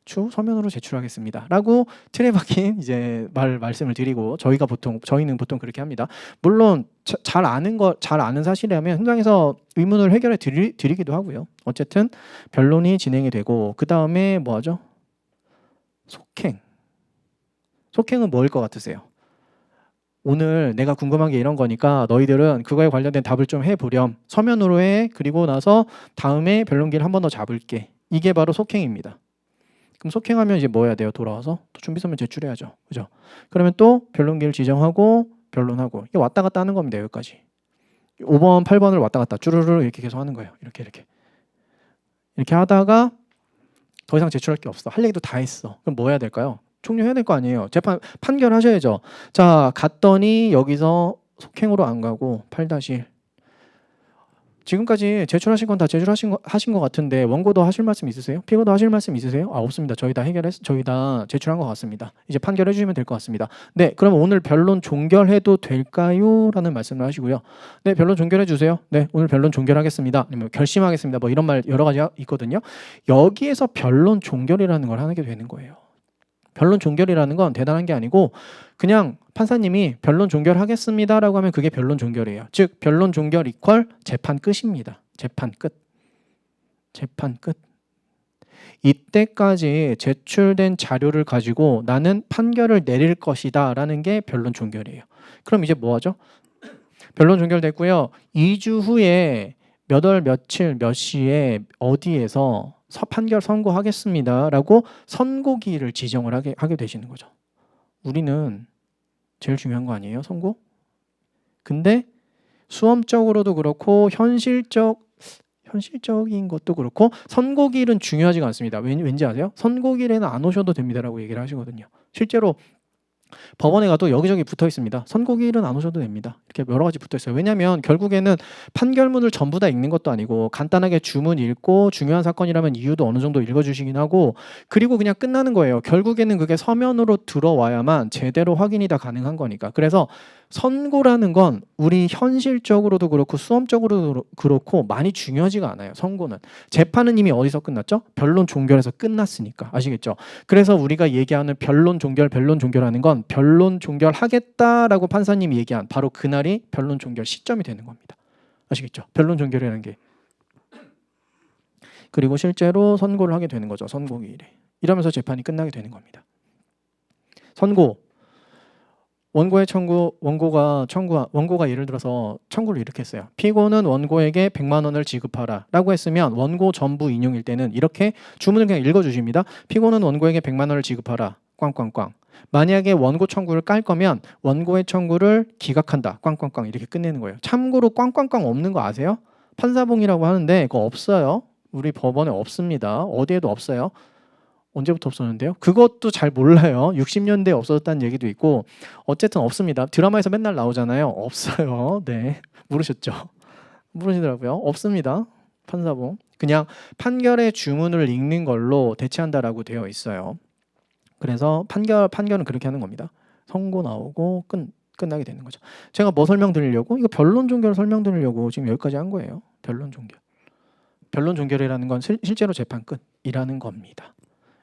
추후 서면으로 제출하겠습니다. 라고 틀에 박힌 이제 말씀을 드리고 저희는 보통 그렇게 합니다. 물론 잘 아는 사실이라면 현장에서 의문을 해결해 드리기도 하고요. 어쨌든 변론이 진행이 되고 그 다음에 뭐 하죠? 속행. 속행은 뭐일 것 같으세요? 오늘 내가 궁금한 게 이런 거니까 너희들은 그거에 관련된 답을 좀 해보렴. 서면으로 해. 그리고 나서 다음에 변론기를 한 번 더 잡을게. 이게 바로 속행입니다. 그럼 속행하면 이제 뭐 해야 돼요? 돌아와서 또 준비서면 제출해야죠. 그죠? 그러면 또 변론기를 지정하고 변론하고 이게 왔다 갔다 하는 겁니다. 여기까지. 5번, 8번을 왔다 갔다 쭈르르 이렇게 계속 하는 거예요. 이렇게 하다가 더 이상 제출할 게 없어. 할 얘기도 다 했어. 그럼 뭐 해야 될까요? 종료해야 될 거 아니에요. 재판 판결하셔야죠. 자, 갔더니 여기서 속행으로 안 가고 8-1. 지금까지 제출하신 건 다 하신 것 같은데 원고도 하실 말씀 있으세요? 피고도 하실 말씀 있으세요? 없습니다. 저희 다 저희 다 제출한 것 같습니다. 이제 판결해 주시면 될 것 같습니다. 네, 그럼 오늘 변론 종결해도 될까요? 라는 말씀을 하시고요. 네, 변론 종결해 주세요. 네, 오늘 변론 종결하겠습니다. 아니면 결심하겠습니다. 뭐 이런 말 여러 가지 있거든요. 여기에서 변론 종결이라는 걸 하게 되는 거예요. 변론 종결이라는 건 대단한 게 아니고 그냥 판사님이 변론 종결하겠습니다라고 하면 그게 변론 종결이에요. 즉 변론 종결 이퀄 재판 끝입니다. 재판 끝. 재판 끝. 이때까지 제출된 자료를 가지고 나는 판결을 내릴 것이다 라는 게 변론 종결이에요. 그럼 이제 뭐 하죠? 변론 종결됐고요. 2주 후에 몇 월 며칠 몇 시에 어디에서 판결 선고하겠습니다 라고 선고기일을 지정을 하게 되시는 거죠. 우리는 제일 중요한 거 아니에요? 선고? 근데 수험적으로도 그렇고 현실적인 것도 그렇고 선고기일은 중요하지가 않습니다. 왠지 아세요? 선고기일에는 안 오셔도 됩니다라고 얘기를 하시거든요. 실제로 법원에 가도 여기저기 붙어 있습니다. 선고기일은 안 오셔도 됩니다. 이렇게 여러 가지 붙어 있어요. 왜냐하면 결국에는 판결문을 전부 다 읽는 것도 아니고 간단하게 주문 읽고 중요한 사건이라면 이유도 어느 정도 읽어주시긴 하고 그리고 그냥 끝나는 거예요. 결국에는 그게 서면으로 들어와야만 제대로 확인이 다 가능한 거니까. 그래서 선고라는 건 우리 현실적으로도 그렇고 수험적으로도 그렇고 많이 중요하지가 않아요. 선고는. 재판은 이미 어디서 끝났죠? 변론 종결에서 끝났으니까. 아시겠죠? 그래서 우리가 얘기하는 변론 종결하는 건 변론 종결하겠다라고 판사님이 얘기한 바로 그날이 변론 종결 시점이 되는 겁니다. 아시겠죠? 변론 종결이라는 게. 그리고 실제로 선고를 하게 되는 거죠. 선고기일에. 이러면서 재판이 끝나게 되는 겁니다. 선고. 원고가 예를 들어서 청구를 이렇게 했어요. 피고는 원고에게 100만 원을 지급하라 라고 했으면 원고 전부 인용일 때는 이렇게 주문을 그냥 읽어주십니다. 피고는 원고에게 100만 원을 지급하라 꽝꽝꽝. 만약에 원고 청구를 깔 거면 원고의 청구를 기각한다 꽝꽝꽝 이렇게 끝내는 거예요. 참고로 꽝꽝꽝 없는 거 아세요? 판사봉이라고 하는데 그거 없어요. 우리 법원에 없습니다. 어디에도 없어요. 언제부터 없었는데요? 그것도 잘 몰라요. 60년대에 없어졌다는 얘기도 있고 어쨌든 없습니다. 드라마에서 맨날 나오잖아요. 없어요. 네, 모르셨죠? 모르시더라고요. 없습니다. 판사봉. 그냥 판결의 주문을 읽는 걸로 대체한다라고 되어 있어요. 그래서 판결은 그렇게 하는 겁니다. 선고 나오고 끝나게 되는 거죠. 제가 뭐 설명드리려고? 이거 변론 종결 설명드리려고 지금 여기까지 한 거예요. 변론 종결. 변론 종결이라는 건 실제로 재판 끝이라는 겁니다.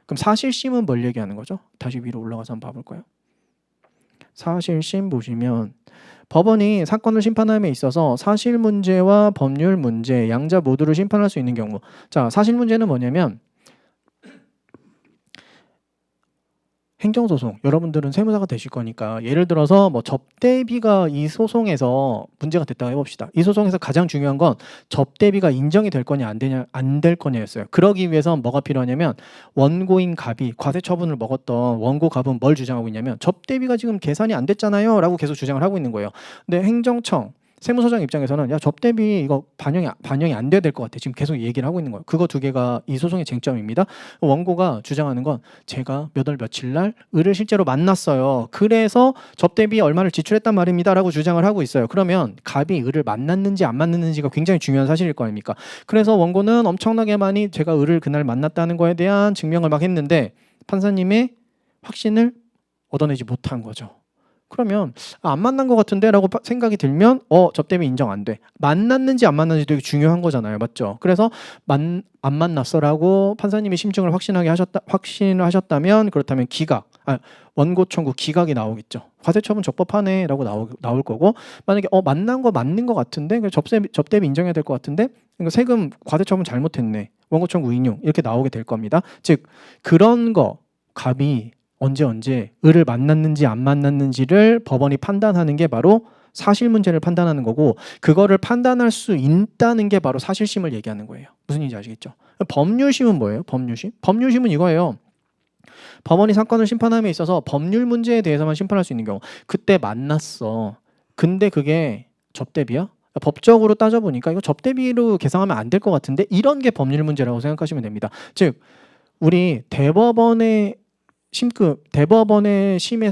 그럼 사실심은 뭘 얘기하는 거죠? 다시 위로 올라가서 한번 봐볼까요? 사실심 보시면 법원이 사건을 심판함에 있어서 사실 문제와 법률 문제 양자 모두를 심판할 수 있는 경우. 자, 사실 문제는 뭐냐면 행정소송, 여러분들은 세무사가 되실 거니까 예를 들어서 뭐 접대비가 이 소송에서 문제가 됐다고 해봅시다. 이 소송에서 가장 중요한 건 접대비가 인정이 될 거냐 안 될 거냐였어요. 그러기 위해서 뭐가 필요하냐면 원고인 갑이 과세처분을 먹었던 원고 갑은 뭘 주장하고 있냐면 접대비가 지금 계산이 안 됐잖아요 라고 계속 주장을 하고 있는 거예요. 근데 행정청 세무서장 입장에서는 야 접대비 이거 반영이 안 돼야 될 것 같아. 지금 계속 얘기를 하고 있는 거예요. 그거 두 개가 이 소송의 쟁점입니다. 원고가 주장하는 건 제가 몇 월 며칠 날 을을 실제로 만났어요. 그래서 접대비 얼마를 지출했단 말입니다. 라고 주장을 하고 있어요. 그러면 갑이 을을 만났는지 안 만났는지가 굉장히 중요한 사실일 거 아닙니까? 그래서 원고는 엄청나게 많이 제가 을을 그날 만났다는 거에 대한 증명을 막 했는데 판사님의 확신을 얻어내지 못한 거죠. 그러면 안 만난 것 같은데 라고 생각이 들면 접대비 인정 안 돼. 만났는지 안 만났는지 되게 중요한 거잖아요. 맞죠? 그래서 안 만났어 라고 판사님이 심증을 확신을 하셨다면 그렇다면 원고 청구 기각이 나오겠죠. 과세처분 적법하네 라고 나올 거고 만약에 만난 거 맞는 것 같은데 접대비 인정해야 될 것 같은데 그러니까 세금 과세처분 잘못했네. 원고 청구 인용 이렇게 나오게 될 겁니다. 즉 그런 거 갑이 언제 을을 만났는지 안 만났는지를 법원이 판단하는 게 바로 사실 문제를 판단하는 거고, 그거를 판단할 수 있다는 게 바로 사실심을 얘기하는 거예요. 무슨 얘기인지 아시겠죠? 법률심은 뭐예요? 법률심? 법률심은 이거예요. 법원이 사건을 심판함에 있어서 법률 문제에 대해서만 심판할 수 있는 경우. 그때 만났어. 근데 그게 접대비야? 법적으로 따져보니까 이거 접대비로 계상하면 안 될 것 같은데, 이런 게 법률 문제라고 생각하시면 됩니다. 즉 우리 대법원의 대법원의 심리의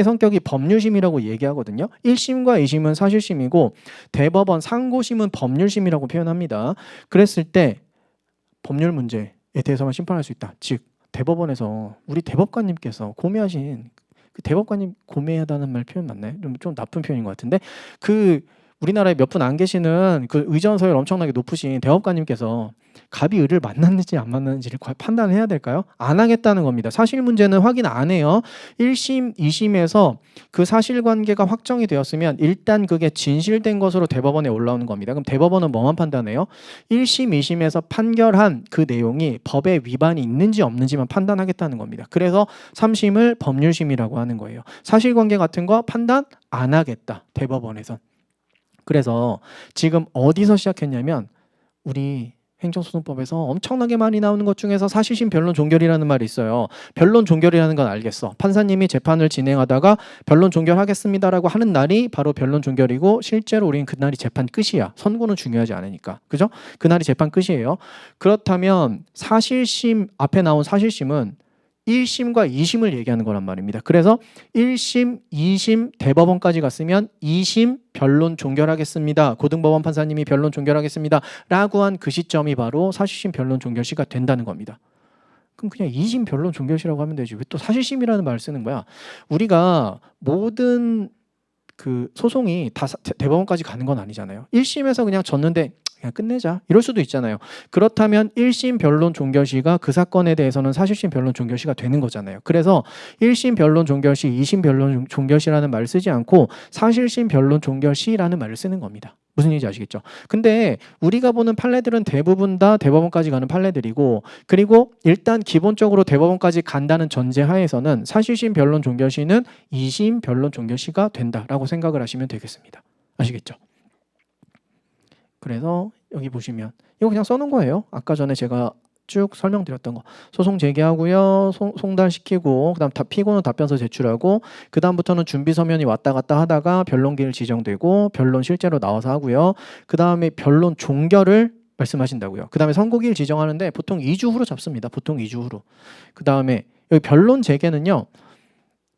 성격이 법률심이라고 얘기하거든요. 1심과 2심은 사실심이고 대법원 상고심은 법률심이라고 표현합니다. 그랬을 때 법률 문제에 대해서만 심판할 수 있다. 즉 대법원에서 우리 대법관님께서 고매하신, 그 대법관님 고매하다는 말 표현 맞나요? 좀 나쁜 표현인 것 같은데, 그 우리나라에 몇 분 안 계시는 그 의전 서열 엄청나게 높으신 대법관님께서 갑이 을을 만났는지 안 만났는지를 판단해야 될까요? 안 하겠다는 겁니다. 사실 문제는 확인 안 해요. 1심, 2심에서 그 사실관계가 확정이 되었으면 일단 그게 진실된 것으로 대법원에 올라오는 겁니다. 그럼 대법원은 뭐만 판단해요? 1심, 2심에서 판결한 그 내용이 법에 위반이 있는지 없는지만 판단하겠다는 겁니다. 그래서 3심을 법률심이라고 하는 거예요. 사실관계 같은 거 판단 안 하겠다, 대법원에선. 그래서 지금 어디서 시작했냐면 우리 행정소송법에서 엄청나게 많이 나오는 것 중에서 사실심 변론 종결이라는 말이 있어요. 변론 종결이라는 건 알겠어. 판사님이 재판을 진행하다가 변론 종결하겠습니다라고 하는 날이 바로 변론 종결이고, 실제로 우리는 그날이 재판 끝이야. 선고는 중요하지 않으니까. 그죠? 그날이 재판 끝이에요. 그렇다면 사실심, 앞에 나온 사실심은 1심과 2심을 얘기하는 거란 말입니다. 그래서 1심, 2심 대법원까지 갔으면 2심 변론 종결하겠습니다. 고등법원 판사님이 변론 종결하겠습니다. 라고 한 그 시점이 바로 사실심 변론 종결시가 된다는 겁니다. 그럼 그냥 2심 변론 종결시라고 하면 되지. 왜 또 사실심이라는 말을 쓰는 거야? 우리가 모든 그 소송이 다 대법원까지 가는 건 아니잖아요. 1심에서 그냥 졌는데 그냥 끝내자 이럴 수도 있잖아요. 그렇다면 1심 변론 종결시가 그 사건에 대해서는 사실심 변론 종결시가 되는 거잖아요. 그래서 1심 변론 종결시, 2심 변론 종결시라는 말을 쓰지 않고 사실심 변론 종결시라는 말을 쓰는 겁니다. 무슨 얘기인지 아시겠죠? 근데 우리가 보는 판례들은 대부분 다 대법원까지 가는 판례들이고, 그리고 일단 기본적으로 대법원까지 간다는 전제 하에서는 사실심 변론 종결시는 2심 변론 종결시가 된다라고 생각을 하시면 되겠습니다. 아시겠죠? 그래서 여기 보시면 이거 그냥 써놓은 거예요. 아까 전에 제가 쭉 설명드렸던 거. 소송 제기하고요. 송달시키고, 그다음 피고는 답변서 제출하고, 그 다음부터는 준비 서면이 왔다 갔다 하다가 변론기일 지정되고 변론 실제로 나와서 하고요. 그 다음에 변론 종결을 말씀하신다고요. 그 다음에 선고기일 지정하는데 보통 2주 후로 잡습니다. 보통 2주 후로. 그 다음에 여기 변론 재개는요.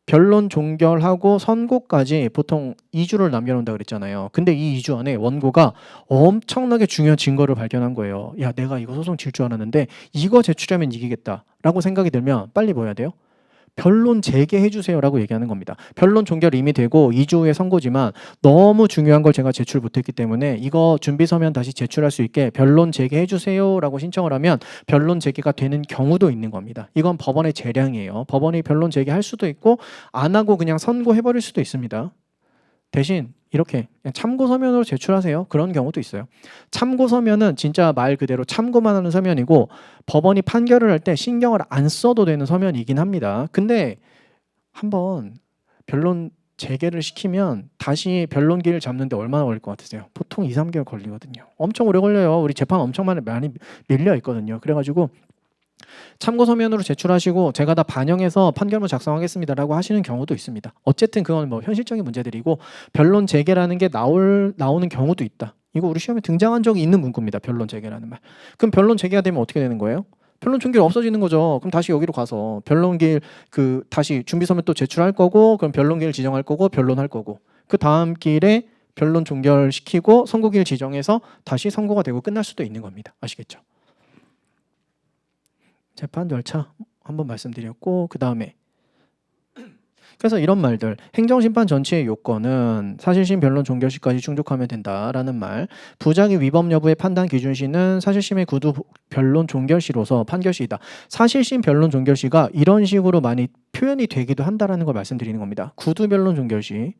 변론 종결하고 선고까지 보통 2주를 남겨놓는다 그랬잖아요. 근데 이 2주 안에 원고가 엄청나게 중요한 증거를 발견한 거예요. 야, 내가 이거 소송 질 줄 알았는데 이거 제출하면 이기겠다라고 생각이 들면 빨리 뭐 해야 돼요? 변론 재개해 주세요라고 얘기하는 겁니다. 변론 종결 이미 되고 2주 후에 선고지만 너무 중요한 걸 제가 제출 못했기 때문에 이거 준비 서면 다시 제출할 수 있게 변론 재개해 주세요라고 신청을 하면 변론 재개가 되는 경우도 있는 겁니다. 이건 법원의 재량이에요. 법원이 변론 재개할 수도 있고 안 하고 그냥 선고해 버릴 수도 있습니다. 대신 이렇게 그냥 참고 서면으로 제출하세요. 그런 경우도 있어요. 참고 서면은 진짜 말 그대로 참고만 하는 서면이고, 법원이 판결을 할 때 신경을 안 써도 되는 서면이긴 합니다. 근데 한번 변론 재개를 시키면 다시 변론기를 잡는데 얼마나 걸릴 것 같으세요? 보통 2, 3개월 걸리거든요. 엄청 오래 걸려요. 우리 재판 엄청 많이 밀려 있거든요. 그래가지고 참고 서면으로 제출하시고 제가 다 반영해서 판결문 작성하겠습니다라고 하시는 경우도 있습니다. 어쨌든 그건 뭐 현실적인 문제들이고, 변론 재개라는 게 나오는 경우도 있다. 이거 우리 시험에 등장한 적이 있는 문구입니다. 변론 재개라는 말. 그럼 변론 재개가 되면 어떻게 되는 거예요? 변론 종결 없어지는 거죠. 그럼 다시 여기로 가서 변론기일 다시 준비 서면 또 제출할 거고, 그럼 변론기일 지정할 거고 변론할 거고, 그 다음 기일에 변론 종결시키고 선고기일 지정해서 다시 선고가 되고 끝날 수도 있는 겁니다. 아시겠죠? 재판 절차 한번 말씀드렸고, 그 다음에 그래서 이런 말들, 행정심판 전체의 요건은 사실심 변론 종결시까지 충족하면 된다라는 말, 부작위 위법 여부의 판단 기준시는 사실심의 구두 변론 종결시로서 판결시이다. 사실심 변론 종결시가 이런 식으로 많이 표현이 되기도 한다라는 걸 말씀드리는 겁니다. 구두 변론 종결시.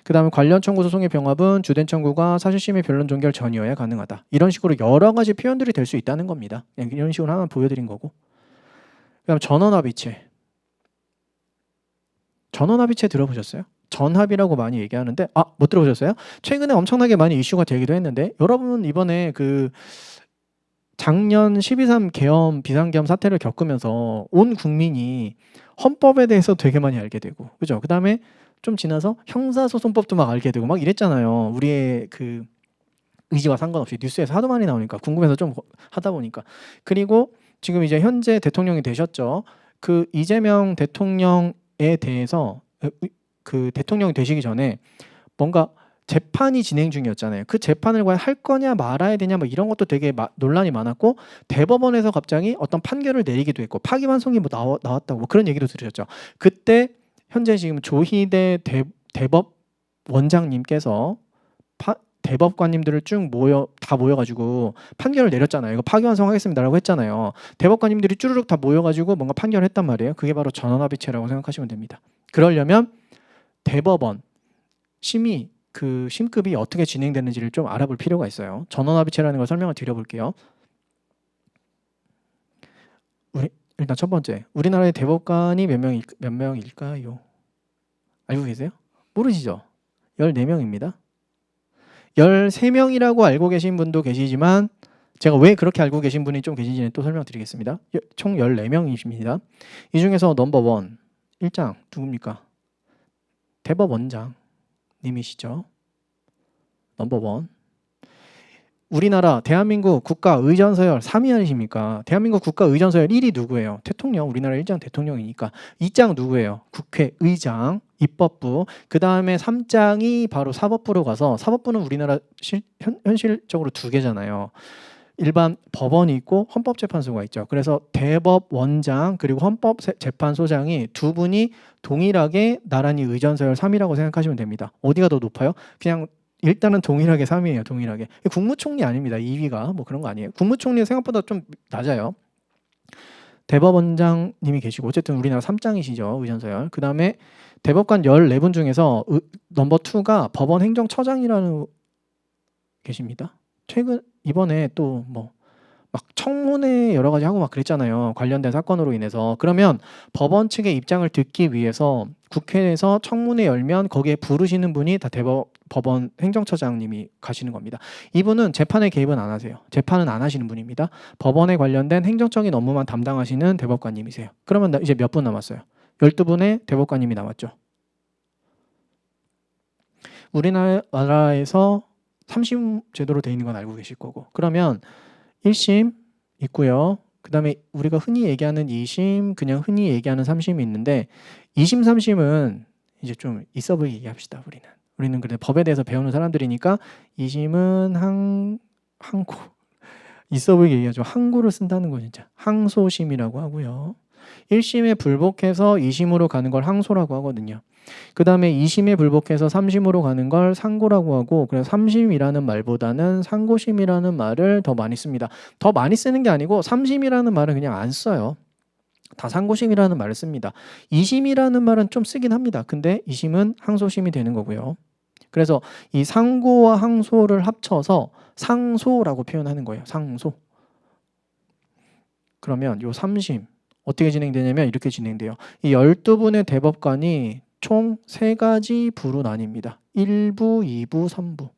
그 다음에 관련 청구 소송의 병합은 주된 청구가 사실심의 변론 종결 전이어야 가능하다. 이런 식으로 여러 가지 표현들이 될 수 있다는 겁니다. 이런 식으로 하나 보여드린 거고. 그다음 전원합의체. 전원합의체 들어보셨어요? 전합이라고 많이 얘기하는데 못 들어보셨어요? 최근에 엄청나게 많이 이슈가 되기도 했는데 여러분 이번에 그 작년 12.3 계엄 비상계엄 사태를 겪으면서 온 국민이 헌법에 대해서 되게 많이 알게 되고 그죠? 그 다음에 좀 지나서 형사소송법도 막 알게 되고 막 이랬잖아요. 우리의 그 의지와 상관없이 뉴스에서 하도 많이 나오니까 궁금해서 좀 하다 보니까. 그리고 지금 이제 현재 대통령이 되셨죠. 그 이재명 대통령에 대해서 그 대통령이 되시기 전에 뭔가 재판이 진행 중이었잖아요. 그 재판을 과연 할 거냐 말아야 되냐 뭐 이런 것도 되게 논란이 많았고 대법원에서 갑자기 어떤 판결을 내리기도 했고 파기환송이 뭐 나왔다고 뭐 그런 얘기도 들으셨죠. 그때 현재 지금 조희대 대법원장님께서 대법관님들을 쭉 모여가지고 판결을 내렸잖아요. 이거 파기환송하겠습니다라고 했잖아요. 대법관님들이 쭈르륵 다 모여가지고 뭔가 판결을 했단 말이에요. 그게 바로 전원합의체라고 생각하시면 됩니다. 그러려면 대법원 심의 그 심급이 어떻게 진행되는지를 좀 알아볼 필요가 있어요. 전원합의체라는 걸 설명을 드려볼게요. 일단 첫 번째, 우리나라의 대법관이 몇 명일까요? 알고 계세요? 모르시죠? 14명입니다. 13명이라고 알고 계신 분도 계시지만 제가 왜 그렇게 알고 계신 분이 좀 계신지는 또 설명드리겠습니다. 총 14명이십니다. 이 중에서 넘버원 1장 누굽니까? 대법원장님이시죠. 넘버원. 우리나라 대한민국 국가의전서열 3위 아니십니까? 대한민국 국가의전서열 1위 누구예요? 대통령. 우리나라 1장 대통령이니까. 2장 누구예요? 국회의장, 입법부. 그 다음에 3장이 바로 사법부로 가서 사법부는 우리나라 현실적으로 2개잖아요. 일반 법원이 있고 헌법재판소가 있죠. 그래서 대법원장 그리고 헌법재판소장이 두 분이 동일하게 나란히 의전서열 3위라고 생각하시면 됩니다. 어디가 더 높아요? 그냥 일단은 동일하게 3위예요. 동일하게. 국무총리 아닙니다. 2위가 뭐 그런 거 아니에요. 국무총리 생각보다 좀 낮아요. 대법원장님이 계시고 어쨌든 우리나라 3장이시죠. 의전서열. 그 다음에 대법관 14분 중에서 넘버 2가 법원 행정처장이라는 계십니다. 최근 이번에 또 뭐 막 청문회 여러 가지 하고 막 그랬잖아요. 관련된 사건으로 인해서. 그러면 법원 측의 입장을 듣기 위해서 국회에서 청문회 열면 거기에 부르시는 분이 다 법원 행정처장님이 가시는 겁니다. 이분은 재판에 개입은 안 하세요. 재판은 안 하시는 분입니다. 법원에 관련된 행정적인 업무만 담당하시는 대법관님이세요. 그러면 이제 몇 분 남았어요? 12분의 대법관님이 남았죠. 우리나라에서 3심 제도로 되어 있는 건 알고 계실 거고. 그러면 1심 있고요. 그 다음에 우리가 흔히 얘기하는 2심, 그냥 흔히 얘기하는 3심이 있는데 2심, 3심은 이제 좀 있어 보이게 얘기합시다. 우리는 그래도 법에 대해서 배우는 사람들이니까 2심은 항고 있어 보이게 얘기하죠. 항고를 쓴다는 거 진짜 항소심이라고 하고요. 1심에 불복해서 2심으로 가는 걸 항소라고 하거든요. 그 다음에 2심에 불복해서 3심으로 가는 걸 상고라고 하고 그래서 3심이라는 말보다는 상고심이라는 말을 더 많이 씁니다. 더 많이 쓰는 게 아니고 3심이라는 말은 그냥 안 써요. 다 상고심이라는 말을 씁니다. 2심이라는 말은 좀 쓰긴 합니다. 근데 2심은 항소심이 되는 거고요. 그래서 이 상고와 항소를 합쳐서 상소라고 표현하는 거예요. 상소. 그러면 요 3심 어떻게 진행되냐면 이렇게 진행돼요. 이 12분의 대법관이 총 3가지 부로 나뉩니다. 1부, 2부, 3부.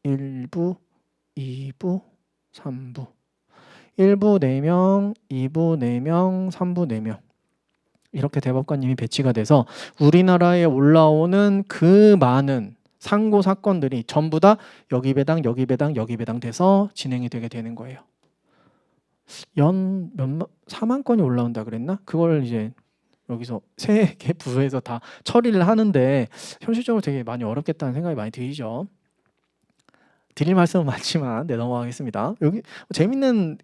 1부, 2부, 3부. 1부 4명, 2부 4명, 3부 4명. 이렇게 대법관님이 배치가 돼서 우리나라에 올라오는 그 많은 상고 사건들이 전부 다 여기 배당, 여기 배당, 여기 배당 돼서 진행이 되게 되는 거예요. 연 4만 건이 올라온다 그랬나? 그걸 이제 여기서 3개 부서에서 다 처리를 하는데 현실적으로 되게 많이 어렵겠다는 생각이 많이 들죠. 드릴 말씀은 많지만 넘어가겠습니다. 여기 재밌는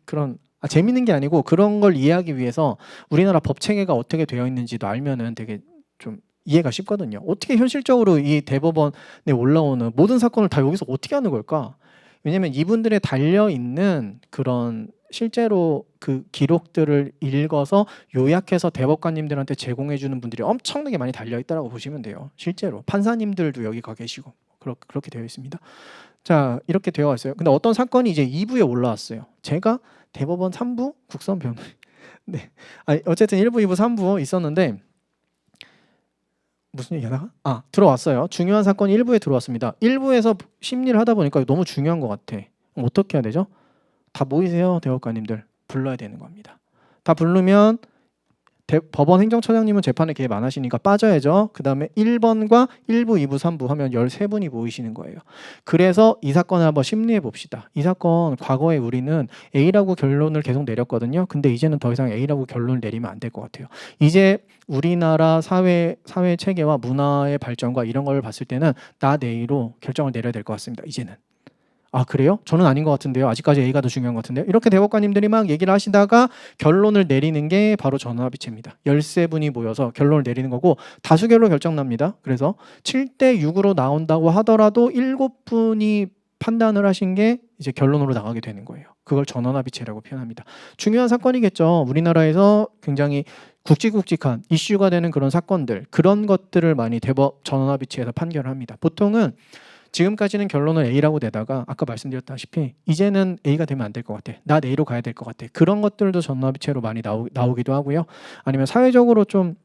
재밌는 게 아니고 그런 걸 이해하기 위해서 우리나라 법 체계가 어떻게 되어 있는지도 알면은 되게 좀 이해가 쉽거든요. 어떻게 현실적으로 이 대법원에 올라오는 모든 사건을 다 여기서 어떻게 하는 걸까? 왜냐면 이분들의 달려있는 그런 실제로 그 기록들을 읽어서 요약해서 대법관님들한테 제공해 주는 분들이 엄청나게 많이 달려있다고 보시면 돼요. 실제로 판사님들도 여기 가 계시고 그렇게 되어 있습니다. 자, 이렇게 되어 있어요. 근데 어떤 사건이 이제 2부에 올라왔어요. 제가 대법원 3부 국선 변호인 네. 어쨌든 1부, 2부, 3부 있었는데 무슨 얘기하다가 들어왔어요. 중요한 사건이 1부에 들어왔습니다. 1부에서 심리를 하다 보니까 너무 중요한 것 같아. 어떻게 해야 되죠? 다 모이세요, 대법관님들. 불러야 되는 겁니다. 다 부르면 법원 행정처장님은 재판에 개입 안 하시니까 빠져야죠. 그 다음에 1번과 1부, 2부, 3부 하면 13분이 모이시는 거예요. 그래서 이 사건을 한번 심리해 봅시다. 이 사건 과거에 우리는 A라고 결론을 계속 내렸거든요. 근데 이제는 더 이상 A라고 결론을 내리면 안 될 것 같아요. 이제 우리나라 사회 체계와 문화의 발전과 이런 걸 봤을 때는 나 A로 결정을 내려야 될 것 같습니다. 이제는. 그래요? 저는 아닌 것 같은데요. 아직까지 A가 더 중요한 것 같은데요. 이렇게 대법관님들이 막 얘기를 하시다가 결론을 내리는 게 바로 전원합의체입니다. 13분이 모여서 결론을 내리는 거고 다수결로 결정납니다. 그래서 7대 6으로 나온다고 하더라도 7분이 판단을 하신 게 이제 결론으로 나가게 되는 거예요. 그걸 전원합의체라고 표현합니다. 중요한 사건이겠죠. 우리나라에서 굉장히 굵직굵직한 이슈가 되는 그런 사건들, 그런 것들을 많이 전원합의체에서 판결을 합니다. 보통은 지금까지는 결론을 A라고 내다가 아까 말씀드렸다시피 이제는 A가 되면 안 될 것 같아. 나 A로 가야 될 것 같아. 그런 것들도 전원합의체로 많이 나오기도 하고요. 아니면 사회적으로 좀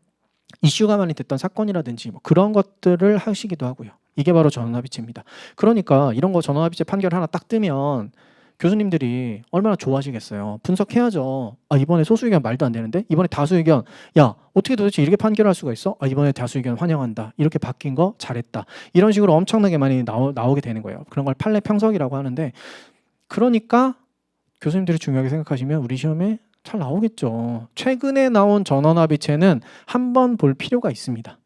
이슈가 많이 됐던 사건이라든지 뭐 그런 것들을 하시기도 하고요. 이게 바로 전원합의체입니다. 그러니까 이런 거 전원합의체 판결 하나 딱 뜨면 교수님들이 얼마나 좋아하시겠어요. 분석해야죠. 이번에 소수 의견 말도 안 되는데? 이번에 다수 의견, 야 어떻게 도대체 이렇게 판결할 수가 있어? 이번에 다수 의견 환영한다. 이렇게 바뀐 거 잘했다. 이런 식으로 엄청나게 많이 나오게 되는 거예요. 그런 걸 판례 평석이라고 하는데, 그러니까 교수님들이 중요하게 생각하시면 우리 시험에 잘 나오겠죠. 최근에 나온 전원합의체는 한번 볼 필요가 있습니다.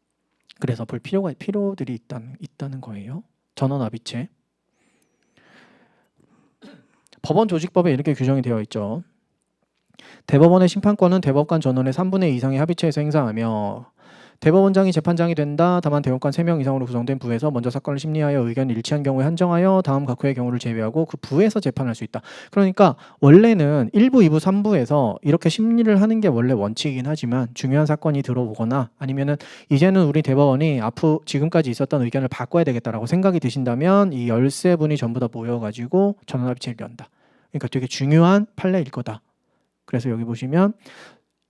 그래서 볼 필요들이 있다는 거예요. 전원합의체. 법원 조직법에 이렇게 규정이 되어 있죠. 대법원의 심판권은 대법관 전원의 3분의 2 이상의 합의체에서 행사하며 대법원장이 재판장이 된다. 다만 대법관 3명 이상으로 구성된 부에서 먼저 사건을 심리하여 의견이 일치한 경우에 한정하여 다음 각 회의 경우를 제외하고 그 부에서 재판할 수 있다. 그러니까 원래는 1부, 2부, 3부에서 이렇게 심리를 하는 게 원래 원칙이긴 하지만 중요한 사건이 들어오거나 아니면은 이제는 우리 대법원이 앞으로 지금까지 있었던 의견을 바꿔야 되겠다라고 생각이 드신다면 이 13분이 전부 다 모여가지고 전원합의체를 연다. 그러니까 되게 중요한 판례일 거다. 그래서 여기 보시면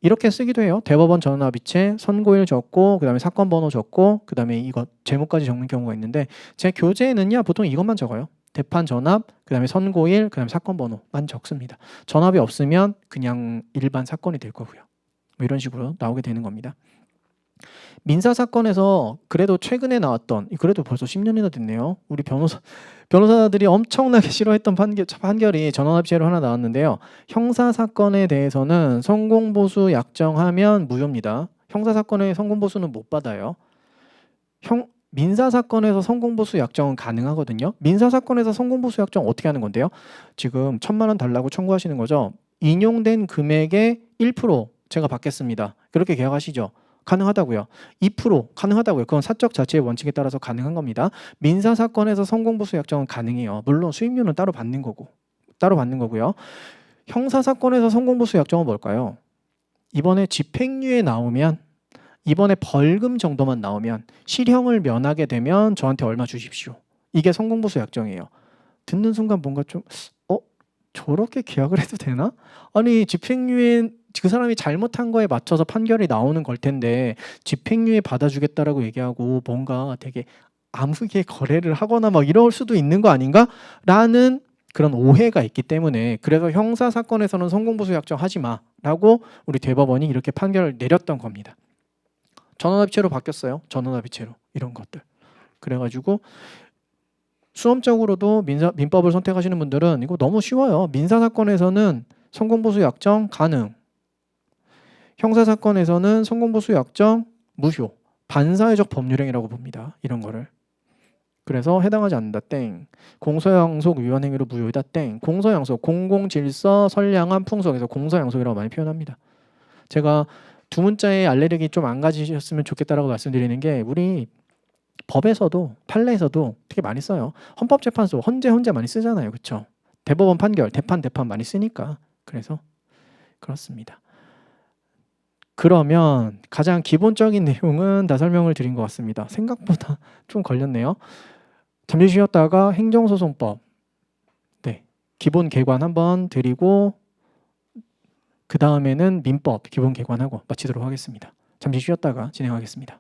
이렇게 쓰기도 해요. 대법원 전원합의체, 선고일 적고 그다음에 사건 번호 적고 그다음에 이거 제목까지 적는 경우가 있는데 제 교재에는요 보통 이것만 적어요. 대판 전압, 그다음에 선고일, 그다음에 사건 번호만 적습니다. 전압이 없으면 그냥 일반 사건이 될 거고요. 뭐 이런 식으로 나오게 되는 겁니다. 민사 사건에서 그래도 최근에 나왔던, 그래도 벌써 10년이나 됐네요. 우리 변호사들이 엄청나게 싫어했던 판결이 전원합의체로 하나 나왔는데요. 형사 사건에 대해서는 성공보수 약정하면 무효입니다. 형사 사건의 성공보수는 못 받아요. 민사 사건에서 성공보수 약정은 가능하거든요. 민사 사건에서 성공보수 약정 어떻게 하는 건데요? 지금 1,000만 원 달라고 청구하시는 거죠. 인용된 금액의 1% 제가 받겠습니다. 그렇게 계약하시죠. 가능하다고요. 2% 가능하다고요. 그건 사적 자체의 원칙에 따라서 가능한 겁니다. 민사 사건에서 성공보수 약정은 가능해요. 물론 수임료는 따로 받는 거고요. 형사 사건에서 성공보수 약정은 뭘까요? 이번에 집행유예 나오면, 이번에 벌금 정도만 나오면, 실형을 면하게 되면 저한테 얼마 주십시오. 이게 성공보수 약정이에요. 듣는 순간 뭔가 좀 저렇게 계약을 해도 되나? 아니 집행유예 그 사람이 잘못한 거에 맞춰서 판결이 나오는 걸 텐데 집행유예 받아주겠다라고 얘기하고 뭔가 되게 암흑의 거래를 하거나 막 이럴 수도 있는 거 아닌가? 라는 그런 오해가 있기 때문에 그래서 형사 사건에서는 성공보수 약정 하지 마라고 우리 대법원이 이렇게 판결을 내렸던 겁니다. 전원합의체로 바뀌었어요. 전원합의체로 이런 것들. 그래가지고 수험적으로도 민법을 선택하시는 분들은 이거 너무 쉬워요. 민사 사건에서는 성공보수 약정 가능. 형사 사건에서는 성공보수 약정 무효. 반사회적 법률행위라고 봅니다. 이런 거를. 그래서 해당하지 않는다 땡. 공소양속 위반 행위로 무효이다 땡. 공소양속 공공질서 선량한 풍속에서 공소양속이라고 많이 표현합니다. 제가 두 문자의 알레르기 좀 안 가지셨으면 좋겠다라고 말씀드리는 게 우리 법에서도 판례에서도 되게 많이 써요. 헌법재판소 헌재 많이 쓰잖아요. 그렇죠? 대법원 판결 대판 많이 쓰니까. 그래서 그렇습니다. 그러면 가장 기본적인 내용은 다 설명을 드린 것 같습니다. 생각보다 좀 걸렸네요. 잠시 쉬었다가 행정소송법 기본 개관 한번 드리고 그 다음에는 민법 기본 개관하고 마치도록 하겠습니다. 잠시 쉬었다가 진행하겠습니다.